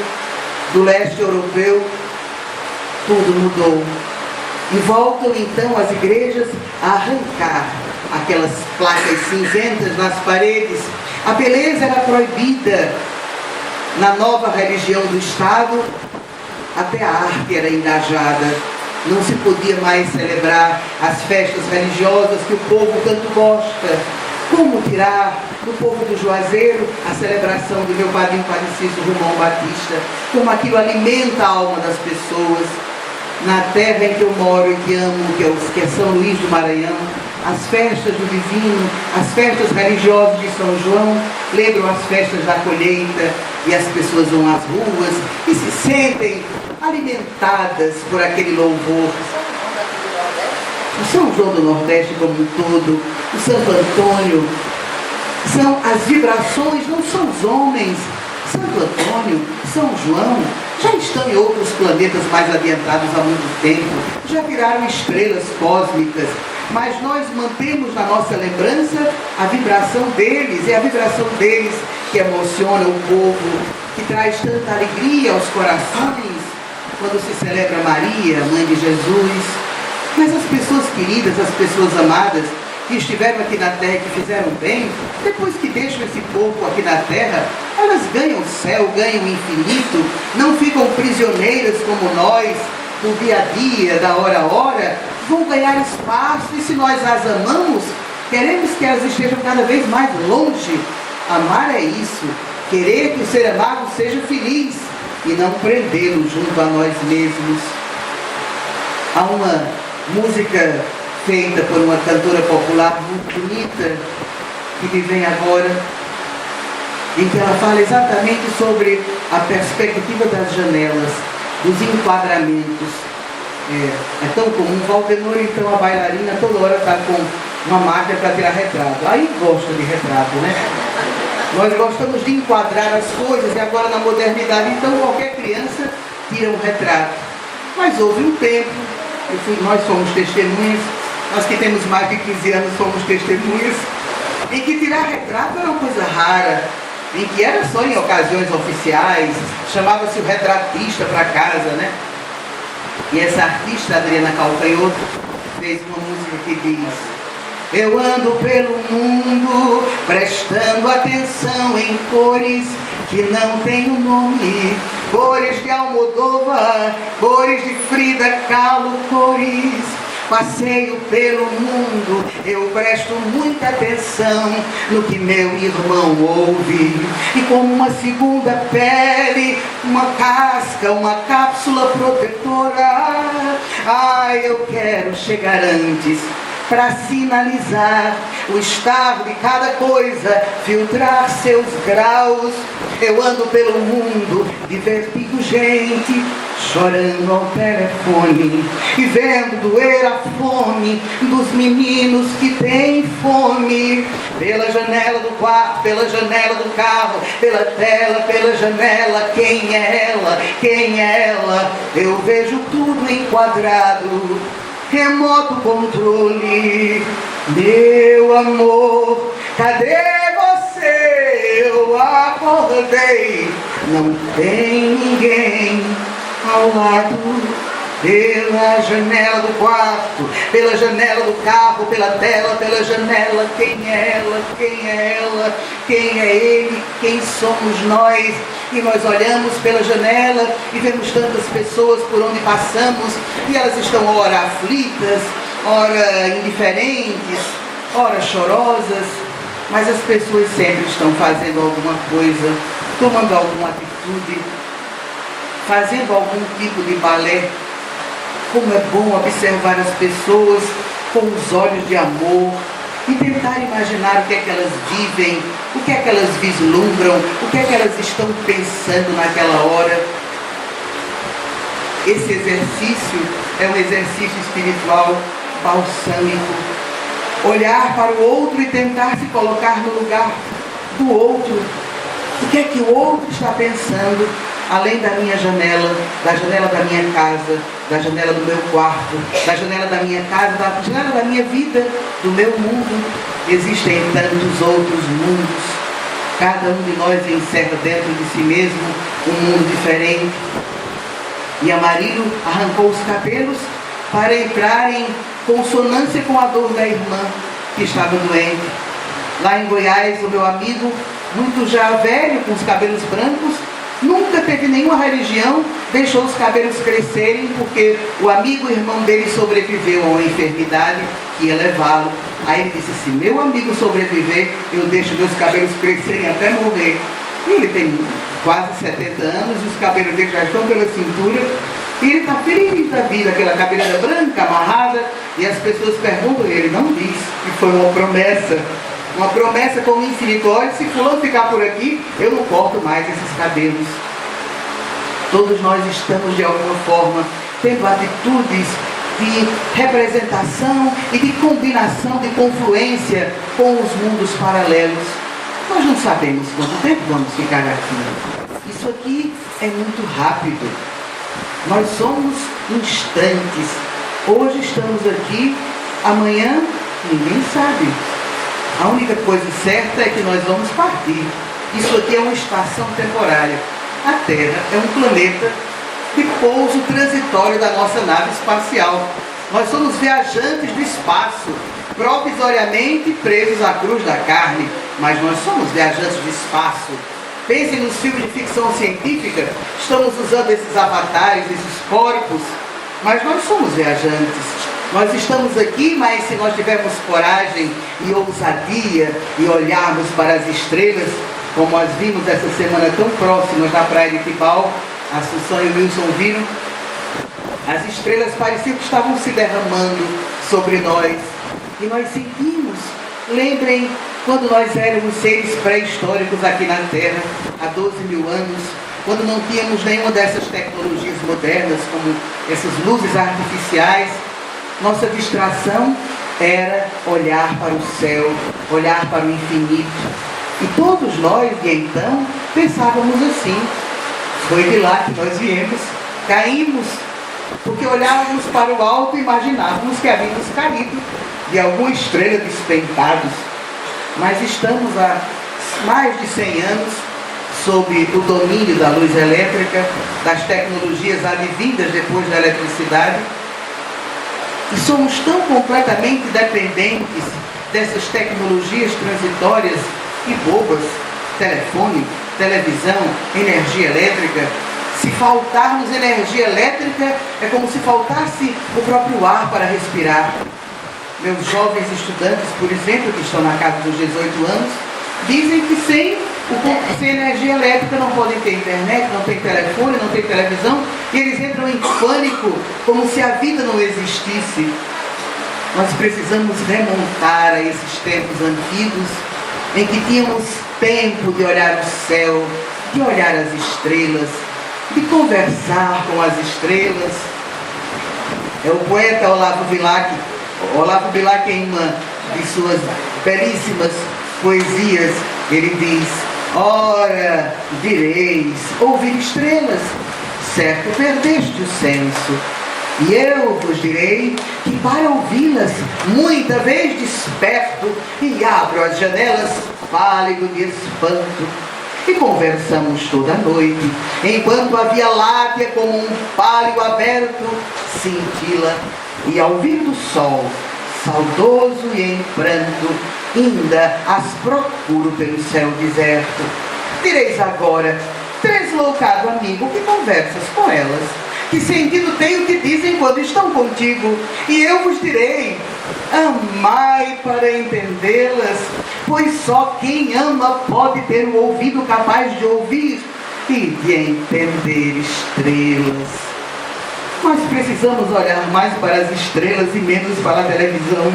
do leste europeu, tudo mudou. E voltam então as igrejas a arrancar aquelas placas cinzentas nas paredes. A beleza era proibida. Na nova religião do Estado, até a arte era engajada. Não se podia mais celebrar as festas religiosas que o povo tanto gosta. Como tirar do povo do Juazeiro a celebração do meu padrinho Padre Cícero Romão Batista? Como aquilo alimenta a alma das pessoas. Na terra em que eu moro e que amo, que é São Luís do Maranhão, as festas do Divino, as festas religiosas de São João, lembram as festas da colheita, e as pessoas vão às ruas e se sentem alimentadas por aquele louvor. O São João do Nordeste como um todo, o Santo Antônio, são as vibrações, não são os homens. Santo Antônio, São João, já estão em outros planetas mais adiantados há muito tempo, já viraram estrelas cósmicas, mas nós mantemos na nossa lembrança a vibração deles, é a vibração deles que emociona o povo, que traz tanta alegria aos corações, quando se celebra Maria, Mãe de Jesus. Mas as pessoas queridas, as pessoas amadas, que estiveram aqui na terra e que fizeram bem, depois que deixam esse corpo aqui na terra, elas ganham o céu, ganham o infinito, não ficam prisioneiras como nós, do dia a dia, da hora a hora, vão ganhar espaço, e se nós as amamos, queremos que elas estejam cada vez mais longe. Amar é isso, querer que o ser amado seja feliz, e não prendê-lo junto a nós mesmos. Há uma música feita por uma cantora popular muito bonita, que me vem agora, em que ela fala exatamente sobre a perspectiva das janelas, dos enquadramentos. É tão comum, Valdemar, então a bailarina toda hora está com uma máquina para tirar retrato. Aí gosta de retrato, né? Nós gostamos de enquadrar as coisas, e agora na modernidade, então qualquer criança tira um retrato. Mas houve um tempo, nós somos testemunhas, nós que temos mais de 15 anos somos testemunhas, em que tirar retrato era uma coisa rara, em que era só em ocasiões oficiais, chamava-se o retratista para casa, né? E essa artista, Adriana Calcanhoto, fez uma música que diz: Eu ando pelo mundo, prestando atenção em cores que não têm um nome. Cores de Almodóvar, cores de Frida Kahlo, cores. Passeio pelo mundo, eu presto muita atenção no que meu irmão ouve. E como uma segunda pele, uma casca, uma cápsula protetora, eu quero chegar antes para sinalizar o estado de cada coisa, filtrar seus graus. Eu ando pelo mundo, divertindo gente, chorando ao telefone e vendo doer a fome dos meninos que têm fome. Pela janela do quarto, pela janela do carro, pela tela, pela janela, quem é ela? Quem é ela? Eu vejo tudo enquadrado, remoto controle. Meu amor, cadê você? Eu acordei, não tem ninguém ao lado. Pela janela do quarto, pela janela do carro, pela tela, pela janela, quem é ela? Quem é ela? Quem é ele? Quem somos nós? E nós olhamos pela janela e vemos tantas pessoas por onde passamos, e elas estão ora aflitas, ora indiferentes, ora chorosas, mas as pessoas sempre estão fazendo alguma coisa, tomando alguma atitude, fazendo algum tipo de balé. Como é bom observar as pessoas com os olhos de amor e tentar imaginar o que é que elas vivem, o que é que elas vislumbram, o que é que elas estão pensando naquela hora. Esse exercício é um exercício espiritual balsâmico. Olhar para o outro e tentar se colocar no lugar do outro. O que é que o outro está pensando, além da minha janela, da janela da minha casa, da janela do meu quarto, da janela da minha casa, da janela da minha vida, do meu mundo? Existem tantos outros mundos. Cada um de nós encerra dentro de si mesmo um mundo diferente. E Amarillo arrancou os cabelos para entrar em consonância com a dor da irmã que estava doente. Lá em Goiás, o meu amigo, muito já velho, com os cabelos brancos, nunca teve nenhuma religião, deixou os cabelos crescerem porque o amigo irmão dele sobreviveu a uma enfermidade que ia levá-lo. Aí ele disse: se meu amigo sobreviver, eu deixo meus cabelos crescerem até morrer. E ele tem quase 70 anos, e os cabelos dele já estão pela cintura, e ele está feliz da vida, aquela cabeleira branca, amarrada, e as pessoas perguntam, e ele não diz que foi uma promessa com o infinito. Olha, se fulano ficar por aqui, eu não corto mais esses cabelos. Todos nós estamos de alguma forma tendo atitudes de representação e de combinação, de confluência com os mundos paralelos. Nós não sabemos quanto tempo vamos ficar aqui. Isso aqui é muito rápido. Nós somos instantes. Hoje estamos aqui, amanhã ninguém sabe. A única coisa certa é que nós vamos partir. Isso aqui é uma estação temporária. A Terra é um planeta de pouso transitório da nossa nave espacial. Nós somos viajantes do espaço, provisoriamente presos à cruz da carne, mas nós somos viajantes do espaço. Pensem nos filmes de ficção científica, estamos usando esses avatares, esses corpos, mas nós somos viajantes. Nós estamos aqui, mas se nós tivermos coragem e ousadia e olharmos para as estrelas, como nós vimos essa semana tão próximas na praia de Tibau, a Assunção e o Wilson viram, as estrelas pareciam que estavam se derramando sobre nós. E nós sentimos, lembrem, quando nós éramos seres pré-históricos aqui na Terra, há 12 mil anos, quando não tínhamos nenhuma dessas tecnologias modernas, como essas luzes artificiais, nossa distração era olhar para o céu, olhar para o infinito. E todos nós, de então, pensávamos assim. Foi de lá que nós viemos, caímos, porque olhávamos para o alto e imaginávamos que havíamos caído de alguma estrela despencados. Mas estamos há mais de 100 anos sob o domínio da luz elétrica, das tecnologias advindas depois da eletricidade, e somos tão completamente dependentes dessas tecnologias transitórias e bobas, telefone, televisão, energia elétrica. Se faltarmos energia elétrica, é como se faltasse o próprio ar para respirar. Meus jovens estudantes, por exemplo, que estão na casa dos 18 anos, dizem que sem energia elétrica não podem ter internet, não tem telefone, não tem televisão, e eles entram em pânico, como se a vida não existisse. Nós precisamos remontar a esses tempos antigos, em que tínhamos tempo de olhar o céu, de olhar as estrelas, de conversar com as estrelas. É o poeta Olavo Bilac. Olavo Bilac, em uma de suas belíssimas poesias, ele diz: ora, direis, ouvir estrelas, certo perdeste o senso. E eu vos direi que para ouvi-las, muita vez desperto e abro as janelas pálido de espanto. E conversamos toda a noite, enquanto a Via Láctea, como um pálio aberto, cintila, e ao vir do sol, saudoso e em pranto, ainda as procuro pelo céu deserto. Direis agora, tresloucado amigo, que conversas com elas? Que sentido tem o que dizem quando estão contigo? E eu vos direi, amai para entendê-las, pois só quem ama pode ter o ouvido capaz de ouvir e de entender estrelas. Nós precisamos olhar mais para as estrelas e menos para a televisão.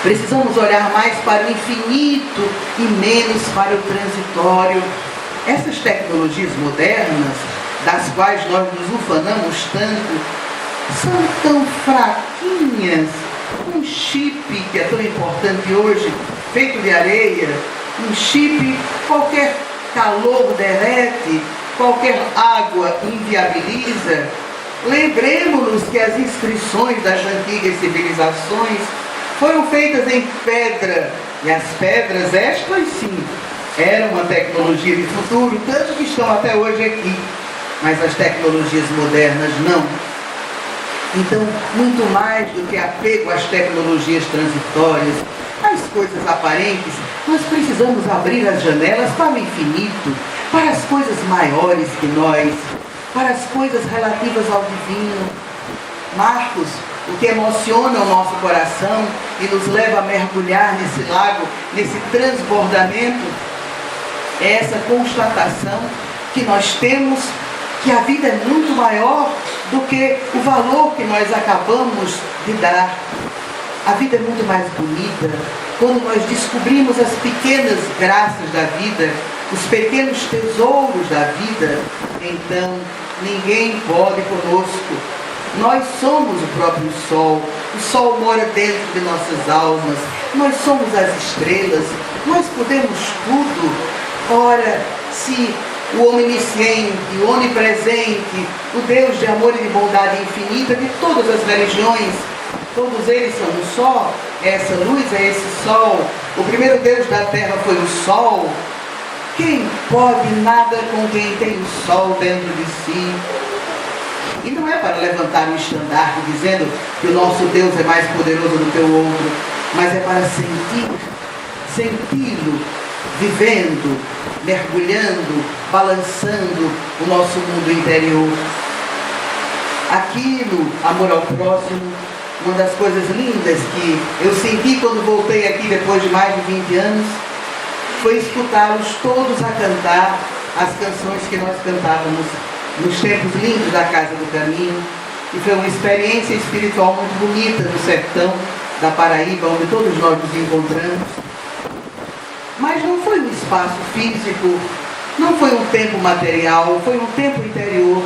Precisamos olhar mais para o infinito e menos para o transitório. Essas tecnologias modernas, das quais nós nos ufanamos tanto, são tão fraquinhas. Um chip que é tão importante hoje, feito de areia, um chip, qualquer calor derrete, qualquer água inviabiliza. Lembremos-nos que as inscrições das antigas civilizações foram feitas em pedra, e as pedras, estas sim, eram uma tecnologia de futuro, tanto que estão até hoje aqui, mas as tecnologias modernas não. Então, muito mais do que apego às tecnologias transitórias, às coisas aparentes, nós precisamos abrir as janelas para o infinito, para as coisas maiores que nós, para as coisas relativas ao divino. Marcos, o que emociona o nosso coração e nos leva a mergulhar nesse lago, nesse transbordamento, é essa constatação que nós temos que a vida é muito maior do que o valor que nós acabamos de dar. A vida é muito mais bonita quando nós descobrimos as pequenas graças da vida, os pequenos tesouros da vida. Então, ninguém pode conosco. Nós somos o próprio sol. O sol mora dentro de nossas almas. Nós somos as estrelas. Nós podemos tudo. Ora, se o onisciente, o onipresente, o Deus de amor e de bondade infinita de todas as religiões, todos eles são um só, essa luz é esse sol, o primeiro Deus da terra foi o sol. Quem pode nada com quem tem o sol dentro de si? E não é para levantar um estandarte dizendo que o nosso Deus é mais poderoso do que o outro, mas é para senti-lo, vivendo, mergulhando, balançando o nosso mundo interior. Aqui no Amor ao Próximo, uma das coisas lindas que eu senti quando voltei aqui depois de mais de 20 anos, foi escutá-los todos a cantar as canções que nós cantávamos nos tempos lindos da Casa do Caminho. E foi uma experiência espiritual muito bonita no sertão da Paraíba, onde todos nós nos encontramos. Mas não foi um espaço físico, não foi um tempo material, foi um tempo interior.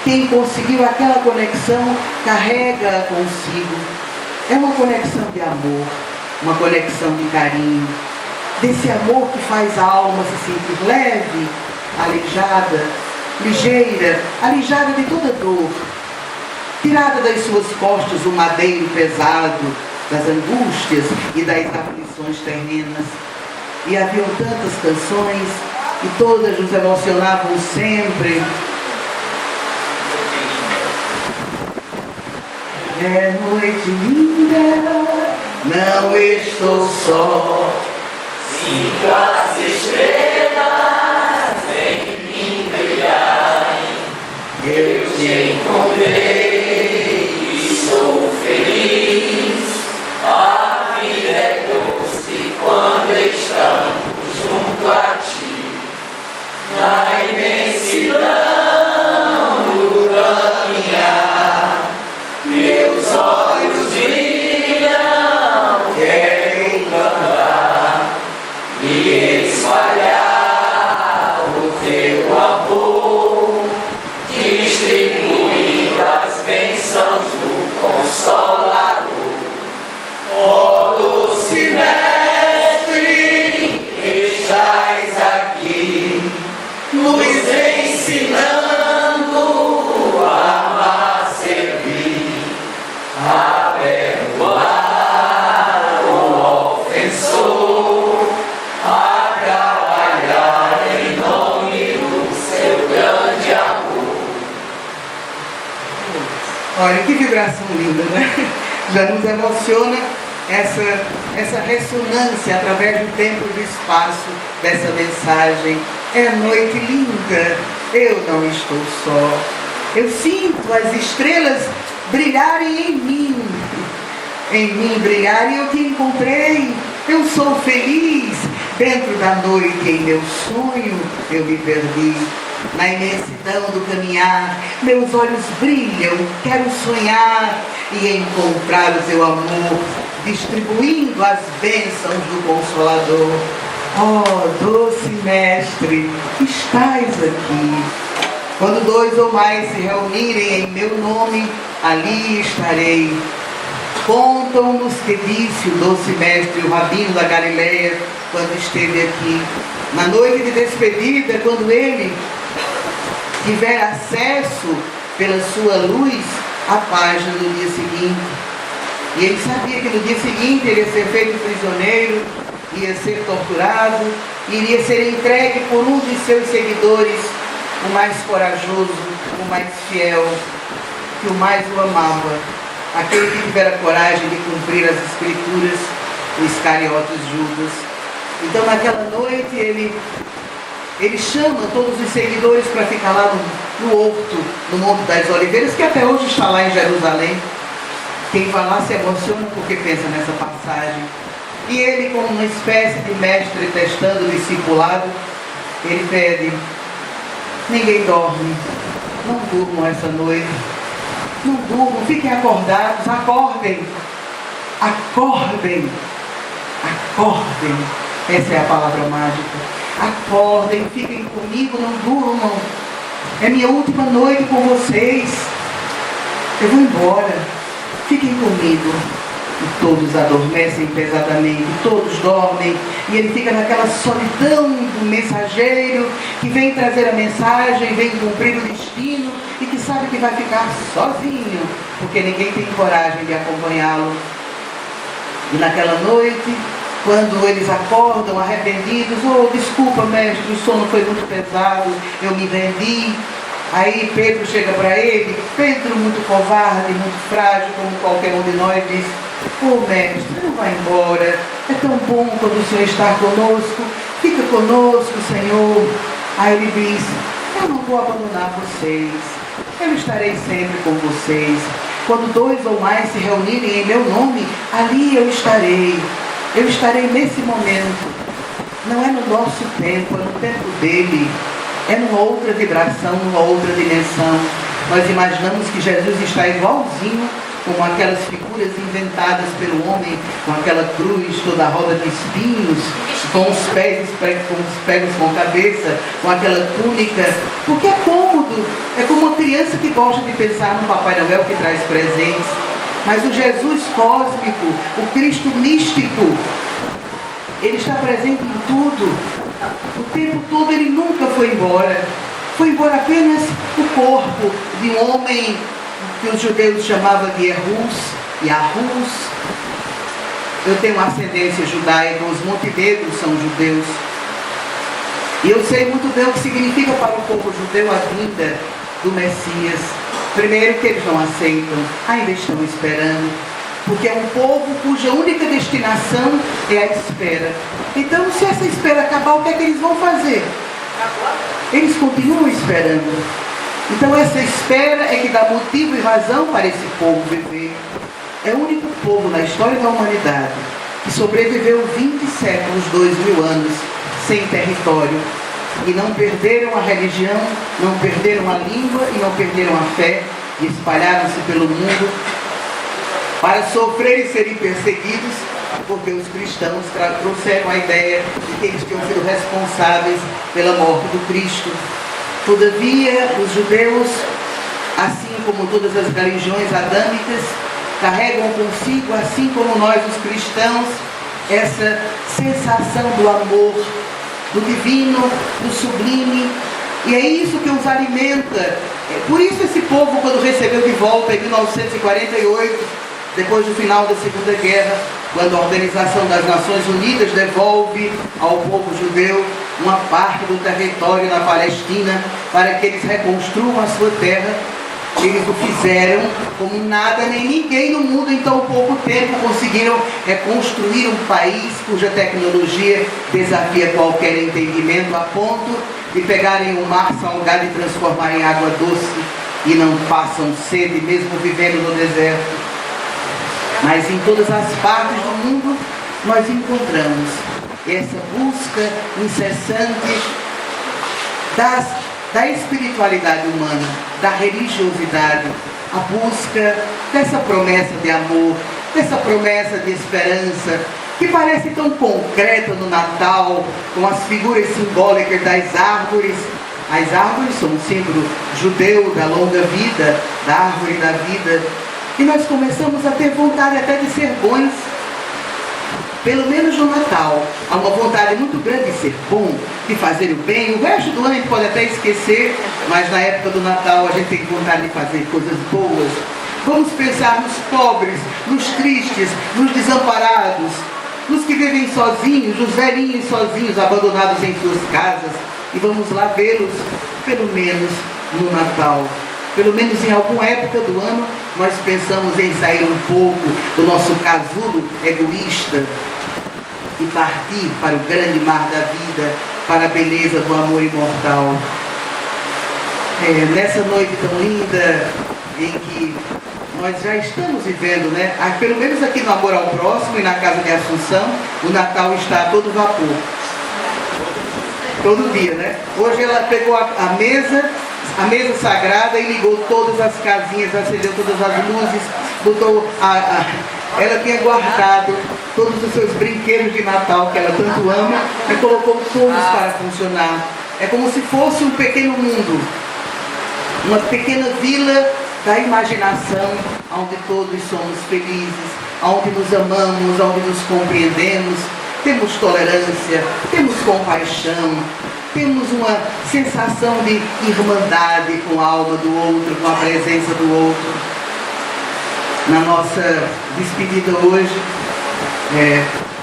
Quem conseguiu aquela conexão, carrega consigo. É uma conexão de amor, uma conexão de carinho, desse amor que faz a alma se sentir leve, alijada, ligeira, alijada de toda dor, tirada das suas costas o madeiro pesado das angústias e das aflições terrenas. E haviam tantas canções e todas nos emocionavam sempre. É noite linda, não estou só. Sinto as estrelas em mim brilharem. Eu te encontrei e sou feliz. A vida é doce quando estamos junto a ti. Na imensidão do caminhar, meus olhos brilham, quero cantar e espalhar o teu amor, distribuindo as bênçãos do Consolador. Ó doce Mestre, estás aqui, nos ensinando a amar, servir, a perdoar o ofensor, a trabalhar em nome do seu grande amor. Olha, que vibração linda, né? Já nos emociona essa ressonância através do tempo e do espaço dessa mensagem. É noite linda, eu não estou só. Eu sinto as estrelas brilharem em mim brilharem, eu te encontrei. Eu sou feliz, dentro da noite, em meu sonho, eu me perdi. Na imensidão do caminhar, meus olhos brilham, quero sonhar e encontrar o teu amor, distribuindo as bênçãos do Consolador. Oh, doce Mestre, estás aqui. Quando dois ou mais se reunirem em meu nome, ali estarei. Contam-nos que disse o doce Mestre, o Rabino da Galileia, quando esteve aqui. Na noite de despedida, quando ele tiver acesso pela sua luz à página do dia seguinte. E ele sabia que no dia seguinte ele ia ser feito prisioneiro, ia ser torturado, iria ser entregue por um de seus seguidores, o mais corajoso, o mais fiel, que o mais o amava, aquele que tivera coragem de cumprir as Escrituras, o Iscariotes Judas. Então naquela noite ele chama todos os seguidores para ficar lá no horto, no Monte das Oliveiras, que até hoje está lá em Jerusalém. Quem vai lá se emociona porque pensa nessa passagem. E ele, como uma espécie de mestre testando o discipulado, ele pede: ninguém dorme, não durmam essa noite, não durmam, fiquem acordados, acordem, acordem, acordem. Essa é a palavra mágica. Acordem, fiquem comigo, não durmam. É minha última noite com vocês. Eu vou embora. Fiquem comigo. E todos adormecem pesadamente, todos dormem. E ele fica naquela solidão do mensageiro que vem trazer a mensagem, vem cumprir o destino e que sabe que vai ficar sozinho, porque ninguém tem coragem de acompanhá-lo. E naquela noite, quando eles acordam arrependidos: oh, desculpa, mestre, o sono foi muito pesado, eu me rendi. Aí Pedro chega para ele, Pedro muito covarde, muito frágil, como qualquer um de nós, diz: oh, mestre, não vai embora, é tão bom quando o Senhor está conosco, fica conosco, Senhor. Aí ele diz: eu não vou abandonar vocês, eu estarei sempre com vocês. Quando dois ou mais se reunirem em meu nome, ali eu estarei. Eu estarei nesse momento. Não é no nosso tempo, é no tempo dele. É numa outra vibração, numa outra dimensão. Nós imaginamos que Jesus está igualzinho como aquelas figuras inventadas pelo homem, com aquela cruz toda roda de espinhos, com os pés pregos com a cabeça, com aquela túnica, porque é cômodo. É como uma criança que gosta de pensar no Papai Noel que traz presentes. Mas o Jesus cósmico, o Cristo místico, ele está presente em tudo. O tempo todo ele nunca foi embora. Foi embora apenas o corpo de um homem que os judeus chamavam de Yahus. Eu tenho ascendência judaica, os montenegros são judeus. E eu sei muito bem o que significa para o povo judeu a vinda do Messias. Primeiro, que eles não aceitam, ainda estão esperando. porque é um povo cuja única destinação é a espera. Então, se essa espera acabar, o que é que eles vão fazer? Eles continuam esperando. Então, essa espera é que dá motivo e razão para esse povo viver. É o único povo na história da humanidade que sobreviveu 20 séculos, 2000 anos, sem território. E não perderam a religião, não perderam a língua e não perderam a fé. E espalharam-se pelo mundo para sofrer e serem perseguidos, porque os cristãos trouxeram a ideia de que eles tinham sido responsáveis pela morte do Cristo. Todavia, os judeus, assim como todas as religiões adâmicas, carregam consigo, assim como nós, os cristãos, essa sensação do amor, do divino, do sublime, e é isso que os alimenta. Por isso esse povo, quando recebeu de volta em 1948, depois do final da Segunda Guerra, quando a Organização das Nações Unidas devolve ao povo judeu uma parte do território na Palestina para que eles reconstruam a sua terra, eles o fizeram como nada nem ninguém no mundo em tão pouco tempo conseguiram reconstruir um país cuja tecnologia desafia qualquer entendimento, a ponto de pegarem o mar salgado e transformar em água doce e não passam sede mesmo vivendo no deserto. Mas em todas as partes do mundo nós encontramos essa busca incessante da espiritualidade humana, da religiosidade, a busca dessa promessa de amor, dessa promessa de esperança, que parece tão concreta no Natal, com as figuras simbólicas das árvores. As árvores são um símbolo judeu da longa vida, da árvore da vida. E nós começamos a ter vontade até de ser bons. Pelo menos no Natal, há uma vontade muito grande de ser bom, de fazer o bem. O resto do ano a gente pode até esquecer, mas na época do Natal a gente tem vontade de fazer coisas boas. Vamos pensar nos pobres, nos tristes, nos desamparados, nos que vivem sozinhos, os velhinhos sozinhos, abandonados em suas casas. E vamos lá vê-los, pelo menos no Natal. Pelo menos em alguma época do ano, nós pensamos em sair um pouco do nosso casulo egoísta e partir para o grande mar da vida, para a beleza do amor imortal. Nessa noite tão linda, em que nós já estamos vivendo, né? Pelo menos aqui no Amor ao Próximo e na Casa de Assunção, o Natal está a todo vapor. Todo dia, né? Hoje ela pegou a mesa sagrada e ligou todas as casinhas, acendeu todas as luzes, botou ela tinha guardado todos os seus brinquedos de Natal que ela tanto ama e colocou todos para funcionar. É como se fosse um pequeno mundo, uma pequena vila da imaginação, onde todos somos felizes, onde nos amamos, onde nos compreendemos, temos tolerância, temos compaixão, temos uma sensação de irmandade com a alma do outro, com a presença do outro. Na nossa despedida hoje,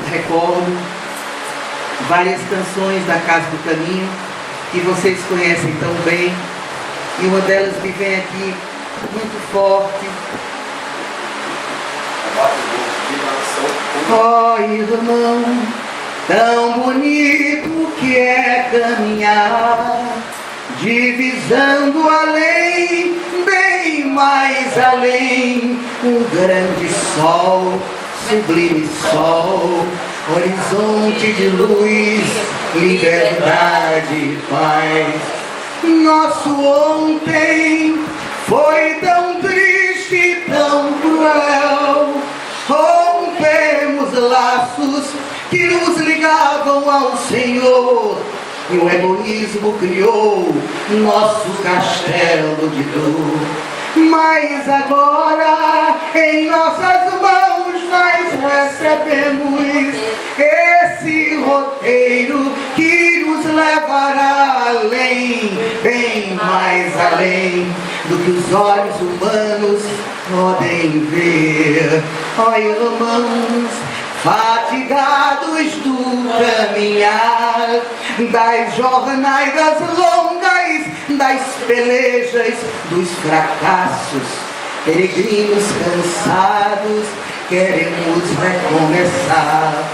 recordo várias canções da Casa do Caminho, que vocês conhecem tão bem, e uma delas me vem aqui muito forte. Ó irmão, tão bonito que é caminhar, divisando além, bem mais além, um grande sol, sublime sol, horizonte de luz, liberdade e paz. Nosso ontem foi tão triste, tão cruel, rompemos laços que nos ligavam ao Senhor, e o egoísmo criou nosso castelo de dor. Mas agora em nossas mãos nós recebemos esse roteiro que nos levará além, bem mais além do que os olhos humanos podem ver. Ó irmãos, fatigados do caminhar, das jornadas longas, das pelejas, dos fracassos, peregrinos cansados queremos recomeçar.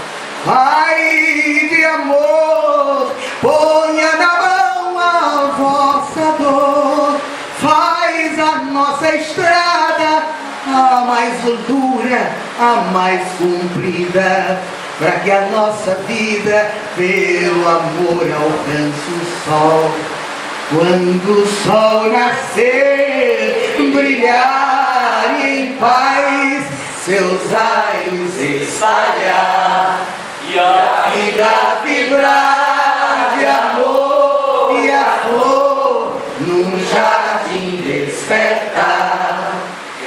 Pai de amor, ponha na mão a vossa dor, faz a nossa estrada a mais dura, a mais comprida, para que a nossa vida, pelo amor, alcance o sol. Quando o sol nascer, brilhar e em paz seus raios espalhar, e a vida vibrar de amor e a flor num jardim despertar.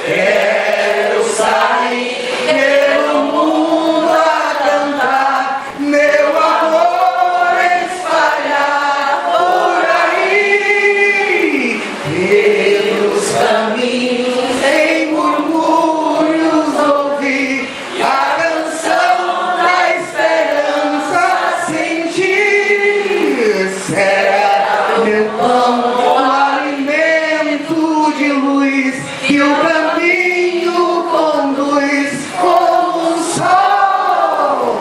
Quero sair pelo mundo a cantar, meu amor espalhar por aí, pelos caminhos em murmúrios ouvir a canção da esperança sentir. Será meu pão o alimento de luz que o caminho conduz como um sol.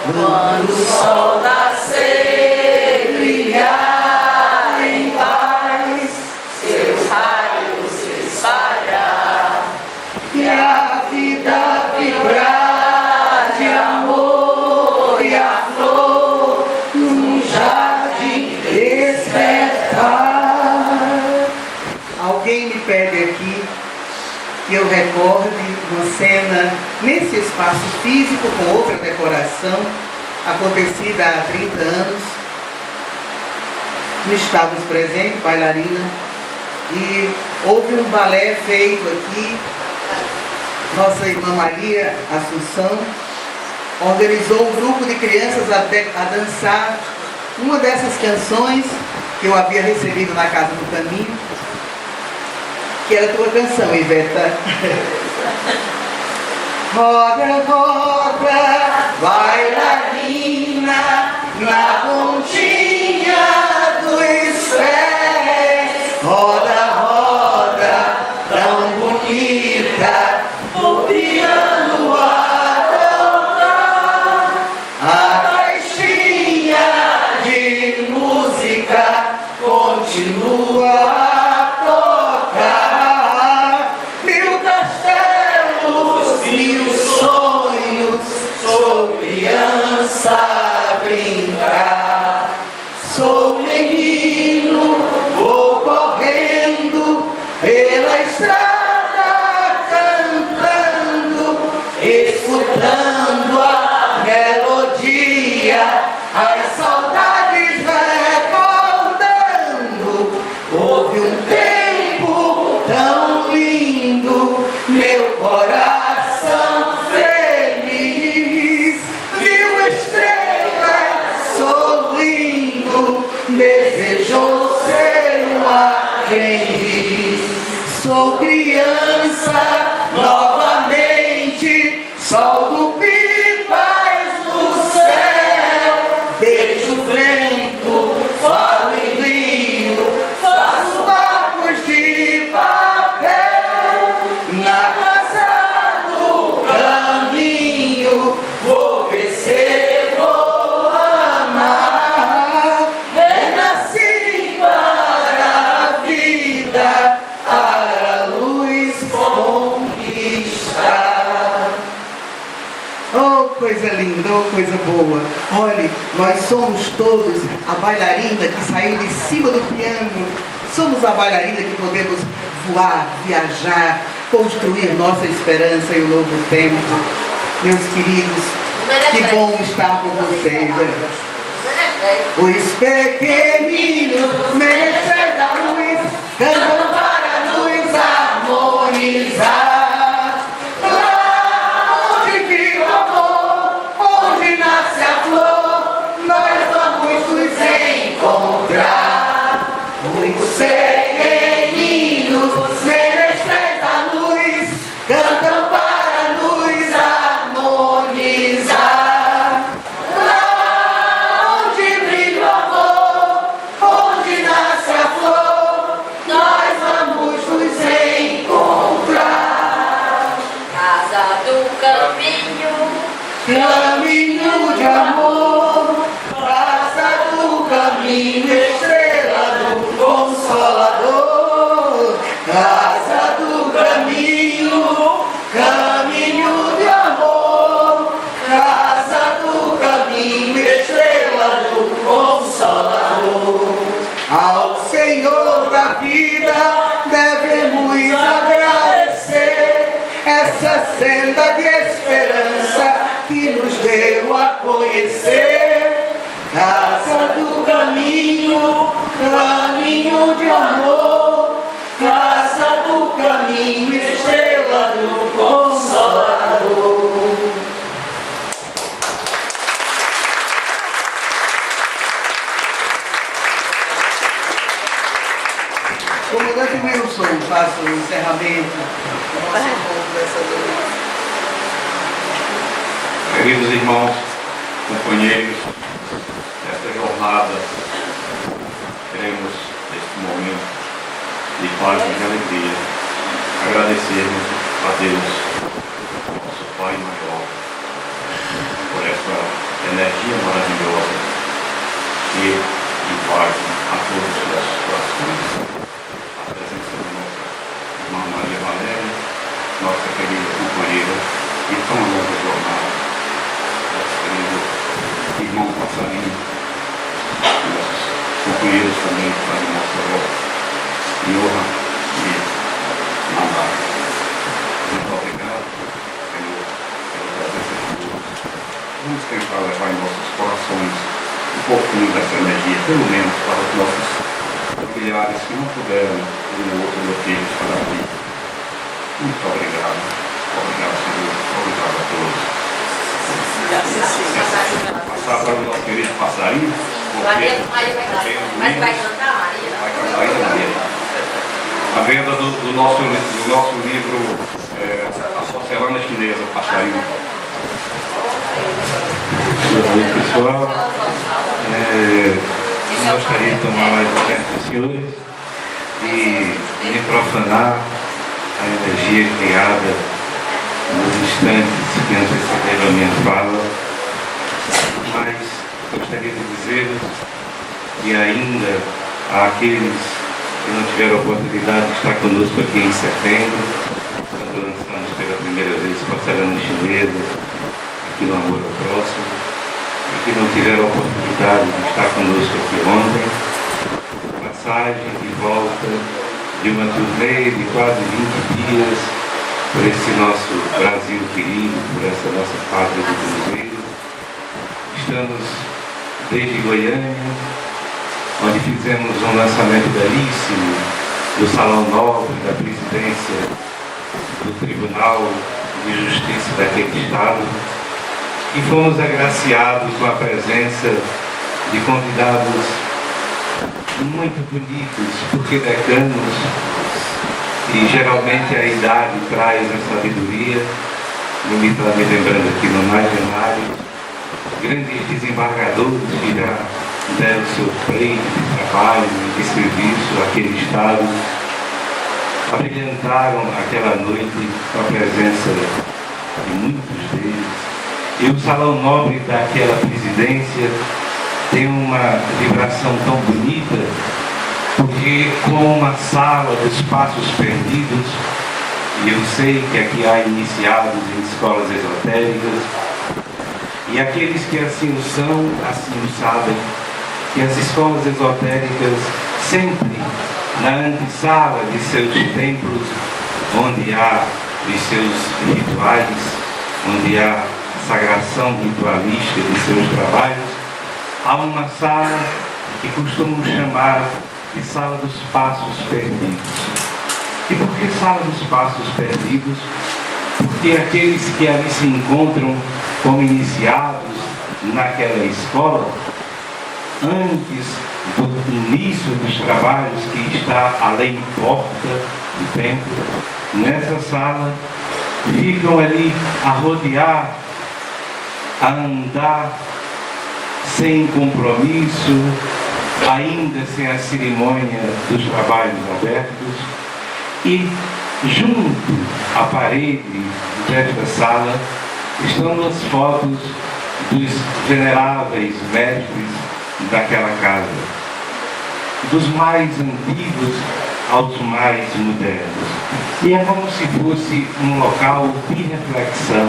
Quando o sol nascer, brilhar em paz, seus raios espalhar, e a vida vibrar de amor e a flor num jardim despertar. Alguém me pede aqui que eu recorde uma cena nesse espaço físico com outra decoração, acontecida há 30 anos. Não estávamos presentes, bailarina, e houve um balé feito aqui. Nossa irmã Maria Assunção organizou um grupo de crianças a dançar uma dessas canções que eu havia recebido na Casa do Caminho, que era a tua canção, Iveta. Roda, roda, bailarina, na pontinha dos pés. Roda, roda, tão bonita, o piano a tocar. A caixinha de música continua a tocar. Mil castelos, mil sonhos, sou criança a brincar. Sou menino, vou correndo pela estrada cantando, escutando a melodia, as saudades recordando. Houve um tempo tão lindo, meu coração feliz viu estrelas sorrindo, desejou ser um aprendiz. Sou criança novamente, solto pipas no céu, deixo o vento, falo em rio, faço barcos de papel. Na casa do caminho vou crescer, vou amar. Renasci para a vida, para a luz conquistar. Oh, coisa linda, oh, coisa boa. Olhe, nós somos todos a bailarina que saiu de cima do piano. Somos a bailarina que podemos voar, viajar, construir nossa esperança em um novo tempo. Meus queridos, que bom estar com vocês. Os pequeninos merecem da luz, cantam para nos harmonizar. Lá onde vive o amor, onde nasce a flor, nós vamos nos encontrar. Os pequeninos merecem da luz, cantam para nos harmonizar. Lá onde brilha o amor, onde Ao Senhor da vida devemos agradecer essa senda de esperança que nos deu a conhecer. Casa do caminho, caminho de amor, casa do caminho, estrela do Consolador. Comandante Wilson, faça o encerramento da nossa conversa de hoje. Queridos irmãos, companheiros, nesta jornada queremos, neste momento de paz e de alegria, agradecermos a Deus, nosso Pai maior, por essa energia maravilhosa que invade a todos os nossos corações. A presença da nossa irmã Maria Valéria, nossa querida companheira e tão longa jornada, nosso querido irmão Passarinho, nossos companheiros também que fazem nossa voz, Johan e Namar. Muito obrigado, Senhor, pela presença de Deus. Vamos tentar levar em nossos corações um pouquinho dessa energia, pelo menos para os nossos familiares que não puderam ir no outro motivo estar aqui. Muito obrigado. Obrigado, Senhor. Obrigado a todos. Passar para o nosso querido Passarinho. Maria vai cantar, Maria? Vai cantar ainda, Maria. A venda do nosso livro A Porcelana Chinesa, Passarinho. Boa noite, pessoal. Gostaria de tomar mais um tempo dos senhores e me profanar a energia criada nos instantes que antecederam a minha fala, mas gostaria de dizer que ainda há aqueles que não tiveram a oportunidade de estar conosco aqui em setembro, quando lançamos pela primeira vez Porcelana Chinesa, aqui no Amor ao Próximo, e que não tiveram a oportunidade de estar conosco aqui ontem. Passagem e volta de uma turnê de quase 20 dias por esse nosso Brasil querido, por essa nossa pátria do Cruzeiro. Estamos desde Goiânia, onde fizemos um lançamento belíssimo do Salão Nobre da Presidência do Tribunal de Justiça daquele Estado, e fomos agraciados com a presença de convidados muito bonitos, porque decanos, e geralmente a idade traz a sabedoria. Não me está me lembrando aqui no imaginário, grandes desembargadores que já deram seu pleito de trabalho e de serviço àquele Estado, abrilhantaram aquela noite com a presença de muitos deles. E o Salão Nobre daquela presidência tem uma vibração tão bonita, porque com uma sala dos passos perdidos, e eu sei que aqui há iniciados em escolas esotéricas, e aqueles que assim o são, assim o sabem, que as escolas esotéricas sempre na antessala de seus templos, onde há os seus rituais, onde há sagração ritualística de seus trabalhos, há uma sala que costumam chamar de Sala dos Passos Perdidos. E por que Sala dos Passos Perdidos? Porque aqueles que ali se encontram como iniciados naquela escola, antes do início dos trabalhos, que está além porta do templo, nessa sala ficam ali a rodear, a andar sem compromisso, ainda sem a cerimônia dos trabalhos abertos, e junto à parede desta sala estão as fotos dos veneráveis mestres daquela casa, dos mais antigos aos mais modernos. E é como se fosse um local de reflexão,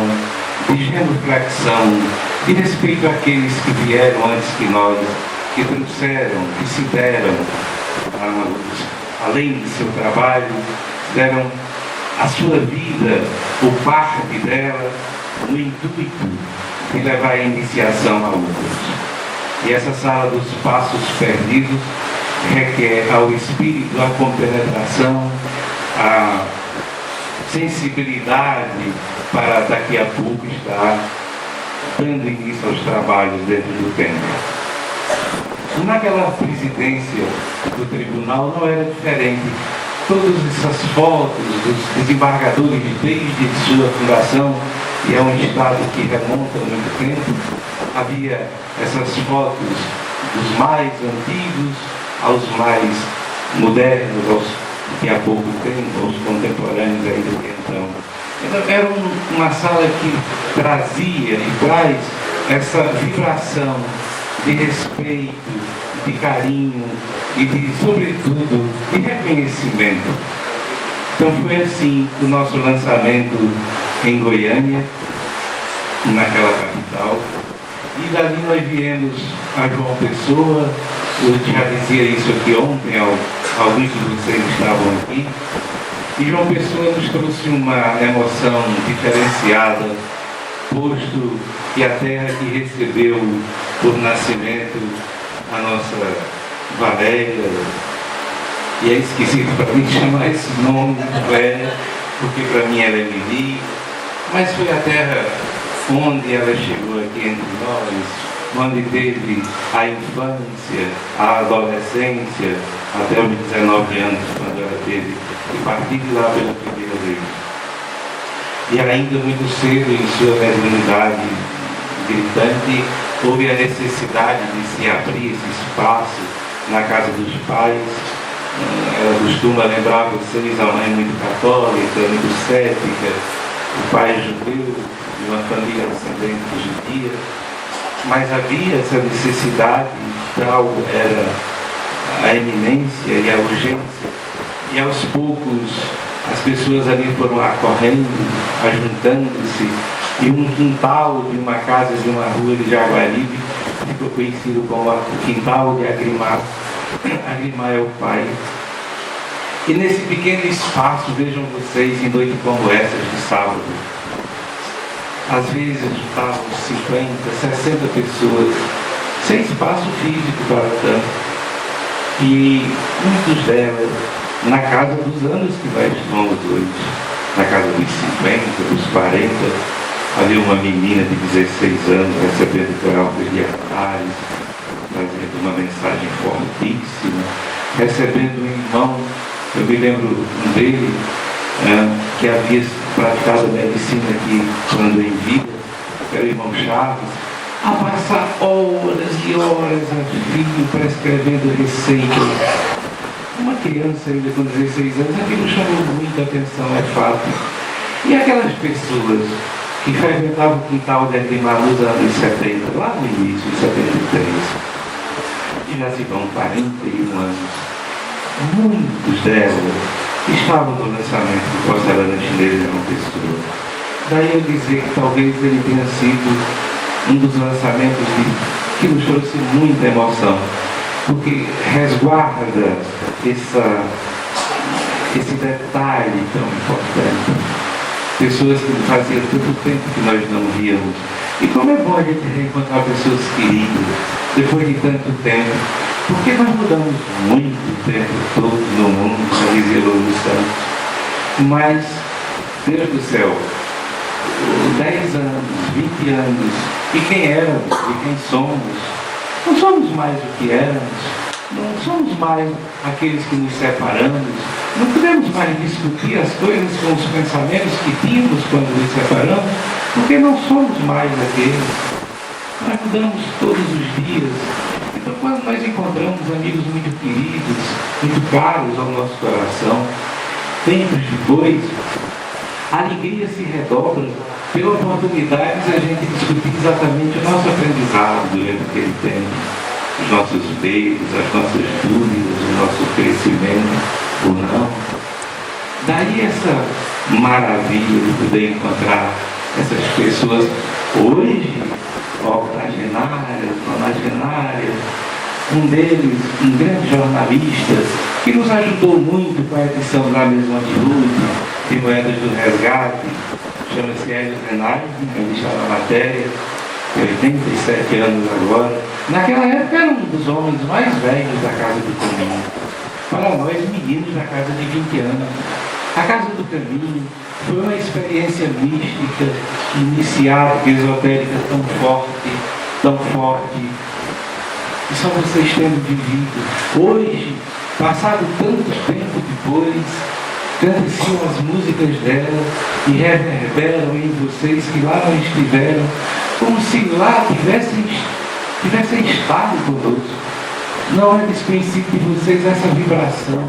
de genuflexão, de respeito àqueles que vieram antes que nós, que trouxeram, que se deram além do seu trabalho, deram a sua vida, o parte dela, no intuito de levar a iniciação a outros. E essa sala dos passos perdidos requer ao espírito a compenetração, a sensibilidade para daqui a pouco estar dando início aos trabalhos dentro do templo. Naquela presidência do tribunal não era diferente. Todas essas fotos dos desembargadores desde sua fundação, e é um estado que remonta muito tempo, havia essas fotos dos mais antigos aos mais modernos, aos que há pouco tempo, aos contemporâneos ainda que então. Era uma sala que trazia e traz essa vibração de respeito, de carinho e de, sobretudo, de reconhecimento. Então foi assim o nosso lançamento em Goiânia, naquela capital, e dali nós viemos a João Pessoa. Eu já dizia isso aqui ontem, alguns de vocês estavam aqui, e João Pessoa nos trouxe uma emoção diferenciada, posto que a terra que recebeu por nascimento a nossa Valéria, e é esquisito para mim chamar esse nome de Valéria, porque para mim ela é Lili, mas foi a terra onde ela chegou aqui entre nós, onde teve a infância, a adolescência, até os 19 anos, quando ela teve que partir de lá pela primeira vez. E ainda muito cedo, em sua mediunidade gritante, houve a necessidade de se abrir esse espaço na casa dos pais. Ela costuma lembrar vocês, a mãe muito católica, muito cética, o pai judeu, de uma família ascendente judia, mas havia essa necessidade, tal era a eminência e a urgência, e aos poucos as pessoas ali foram acorrendo, ajuntando-se, e um quintal de uma casa de uma rua de Jaguaribe ficou conhecido como o quintal de Agrimar. Agrimar é o pai. E nesse pequeno espaço, vejam vocês, em noite como essas de sábado, às vezes juntavam 50, 60 pessoas, sem espaço físico para tanto. E muitos delas, na casa dos anos que nós estamos hoje, na casa dos 50, dos 40, havia uma menina de 16 anos recebendo corais de altares, trazendo uma mensagem fortíssima, recebendo um irmão. Eu me lembro dele, que havia praticado medicina aqui quando em vida, que era o irmão Chaves, a passar horas e horas a fio prescrevendo receitas. Uma criança ainda com 16 anos, aquilo chamou muita atenção, é fato. E aquelas pessoas que frequentavam o quintal de Agrimar nos anos 70, lá no início, de 73, e já se vão 41 anos. Muitos delas estavam no lançamento do Porcelana Chinesa de uma pessoa. Daí eu dizer que talvez ele tenha sido um dos lançamentos que nos trouxe muita emoção, porque resguarda esse detalhe tão importante. Pessoas que fazia tanto tempo que nós não víamos. E como é bom a gente reencontrar pessoas queridas depois de tanto tempo. Porque nós mudamos muito o tempo todo no mundo, já dizia Lourdes Santos. Mas, Deus do céu, 10 anos, 20 anos, e quem éramos, e quem somos, não somos mais o que éramos, não somos mais aqueles que nos separamos, não podemos mais discutir as coisas com os pensamentos que tínhamos quando nos separamos, porque não somos mais aqueles. Nós mudamos todos os dias. Então, quando nós encontramos amigos muito queridos, muito caros ao nosso coração, tempos depois, a alegria se redobra pela oportunidade de a gente discutir exatamente o nosso aprendizado durante aquele tempo, os nossos medos, as nossas dúvidas, o nosso crescimento ou não. Daí essa maravilha de poder encontrar essas pessoas hoje, octogenárias, nonagenárias, um deles, um grande jornalista, que nos ajudou muito com a edição da Maison de Luto, de Moedas do Resgate, chama-se Hélio Zenari, ele está na matéria, tem 87 anos agora. Naquela época era um dos homens mais velhos da Casa do Caminho. Para nós, meninos da casa de 20 anos. A Casa do Caminho foi uma experiência mística, iniciática, esotérica tão forte, e só vocês tendo vivido. Hoje, passado tanto tempo depois, canteciam as músicas dela e reverberam em vocês que lá não estiveram, como se lá tivessem estado conosco. Não é desconhecido de vocês essa vibração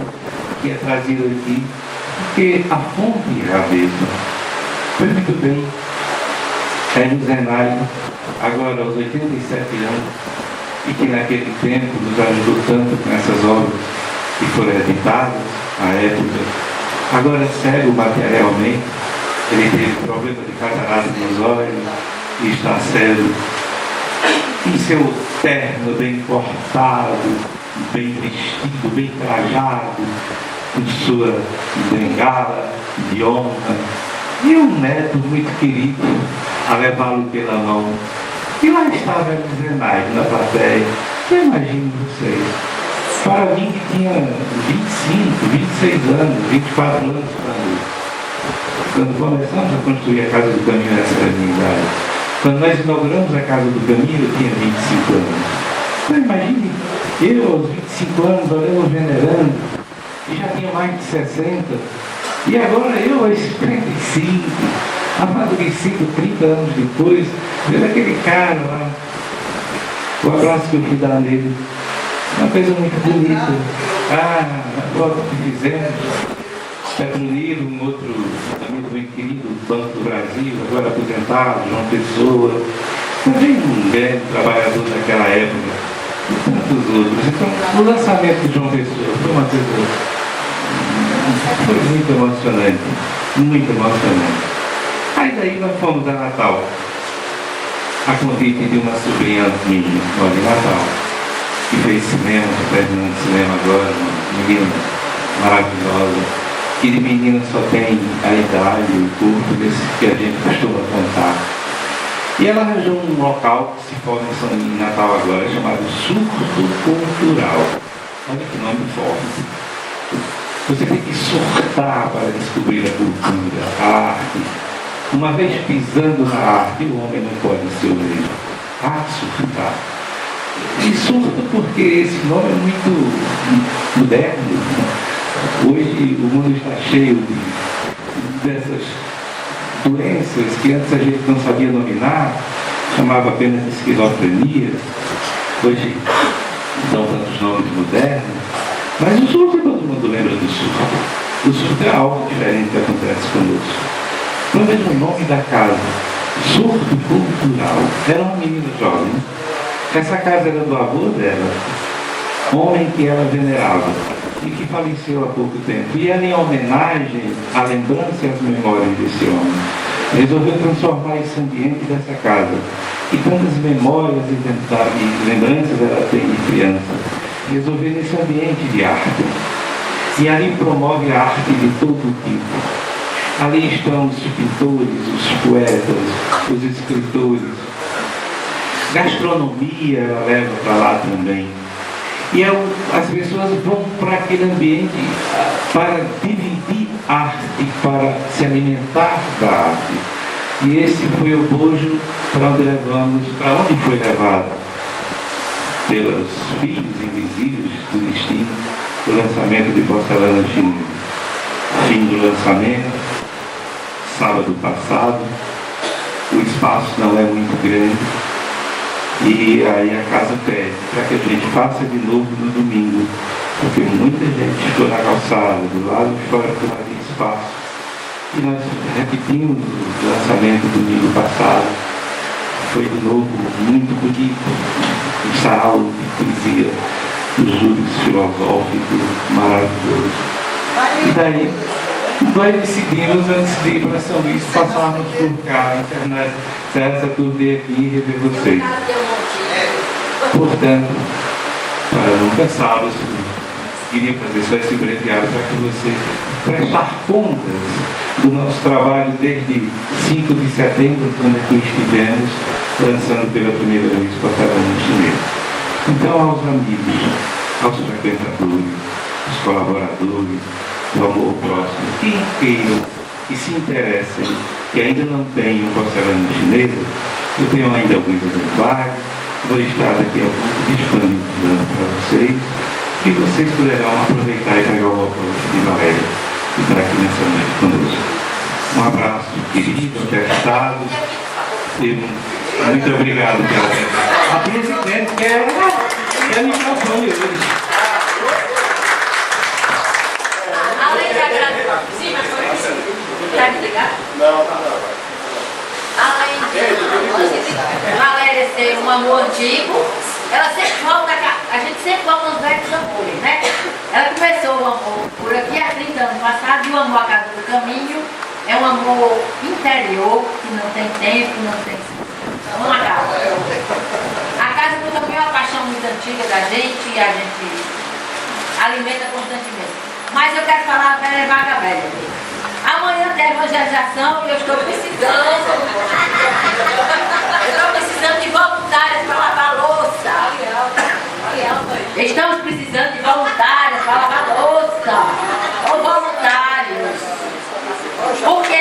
que é trazida aqui, porque a fonte é a mesma. Foi muito bem. Hélio Zenari, agora aos 87 anos, e que naquele tempo nos ajudou tanto com essas obras que foram editadas à época. Agora é cego materialmente, ele teve problema de catarata nos olhos e está cego. Em seu terno bem cortado, bem vestido, bem trajado, com sua bengala de honra, e um neto muito querido a levá-lo pela mão. E lá estava Hélio Zenari na plateia. Eu imagino vocês. Para mim que tinha 25, 26 anos, 24 anos quando começamos a construir a Casa do Caminho, essa era a minha idade. Quando nós inauguramos a Casa do Caminho, eu tinha 25 anos. Então imagine, eu aos 25 anos, orando, venerando, e já tinha mais de 60, e agora eu aos 55, amadurecido 30 anos depois, vendo aquele cara lá, o abraço que eu fui dar nele, uma coisa muito bonita. A foto que fizemos, Petronilo, um outro amigo bem querido do Banco do Brasil, agora aposentado, João Pessoa, também um grande trabalhador daquela época, e tantos outros. Então, o lançamento de João Pessoa foi uma coisa, foi muito emocionante, muito emocionante. Aí daí nós fomos a Natal, a convite de uma sobrinha minha, lá de Natal, que fez cinema, está terminando cinema agora, uma menina maravilhosa, que de menina só tem a idade, o corpo desse que a gente costuma contar. E ela arranjou um local que se forma em Natal agora, chamado Surto Cultural. Olha que nome forte. Você tem que surtar para descobrir a cultura, a arte. Uma vez pisando na arte, o homem não pode ser o mesmo. Há que surtar. E surto porque esse nome é muito moderno. Hoje o mundo está cheio dessas doenças que antes a gente não sabia dominar, chamava apenas de esquizofrenia. Hoje dão tantos nomes modernos. Mas o surto, todo mundo lembra do surto. O surto é algo diferente que acontece conosco. Então veja o nome da casa, Surto Cultural. Era uma menina jovem. Essa casa era do avô dela, homem que ela venerava e que faleceu há pouco tempo. E ela, em homenagem à lembrança e às memórias desse homem, resolveu transformar esse ambiente dessa casa. E tantas memórias e lembranças ela tem de criança. Resolveu nesse ambiente de arte. E ali promove a arte de todo tipo. Ali estão os pintores, os poetas, os escritores. Gastronomia ela leva para lá também. E as pessoas vão para aquele ambiente para dividir arte, para se alimentar da arte. E esse foi o bojo para onde levamos, para onde foi levado pelos filhos invisíveis do destino, o lançamento de Porcelana Chinesa. Fim do lançamento, sábado passado, o espaço não é muito grande, e aí a casa pede para que a gente faça de novo no domingo, porque muita gente ficou na calçada, do lado de fora que não havia espaço. E nós repetimos o lançamento domingo passado, foi de novo muito bonito, um sarau de poesia, os júris filosóficos, maravilhoso. E daí nós decidimos, antes de ir para São Luís, passarmos por cá, internet, essa turnê aqui e rever vocês. Portanto, para não cansá-los, queria fazer só esse breviário para que você prestar contas do nosso trabalho desde 5 de setembro, quando aqui estivemos lançando pela primeira vez o Passarinho Chinês. Então, aos amigos, aos frequentadores, aos colaboradores, do amor próximo, quem queiram e se interessem, que ainda não tem um Porcelana Chinesa, eu tenho ainda alguns exemplares, vou estar daqui a pouco disponibilizando para vocês, e vocês poderão aproveitar e pegar o autógrafo de Valéria e estar aqui nessa noite conosco. Um abraço querido, atestado, e muito obrigado pela atenção. A presidente quer microfone hoje. Além de agradecer. Sim, mas foi isso. Quer me ligar? Não. Além de Valéria ser um amor antigo, ela sempre volta, a gente sempre volta nos velhos amores, né? Ela começou o amor por aqui há 30 anos passados, e o amor à casa do caminho é um amor interior, que não tem tempo, não tem. Não acaba. A casa do caminho é uma paixão muito antiga da gente, e a gente alimenta constantemente. Mas eu quero falar da velha vaga velha. Amanhã tem evangelização e eu estou precisando. Eu estou precisando de voluntárias para lavar louça. Estamos precisando de voluntárias para lavar louça. Ou voluntários. Porque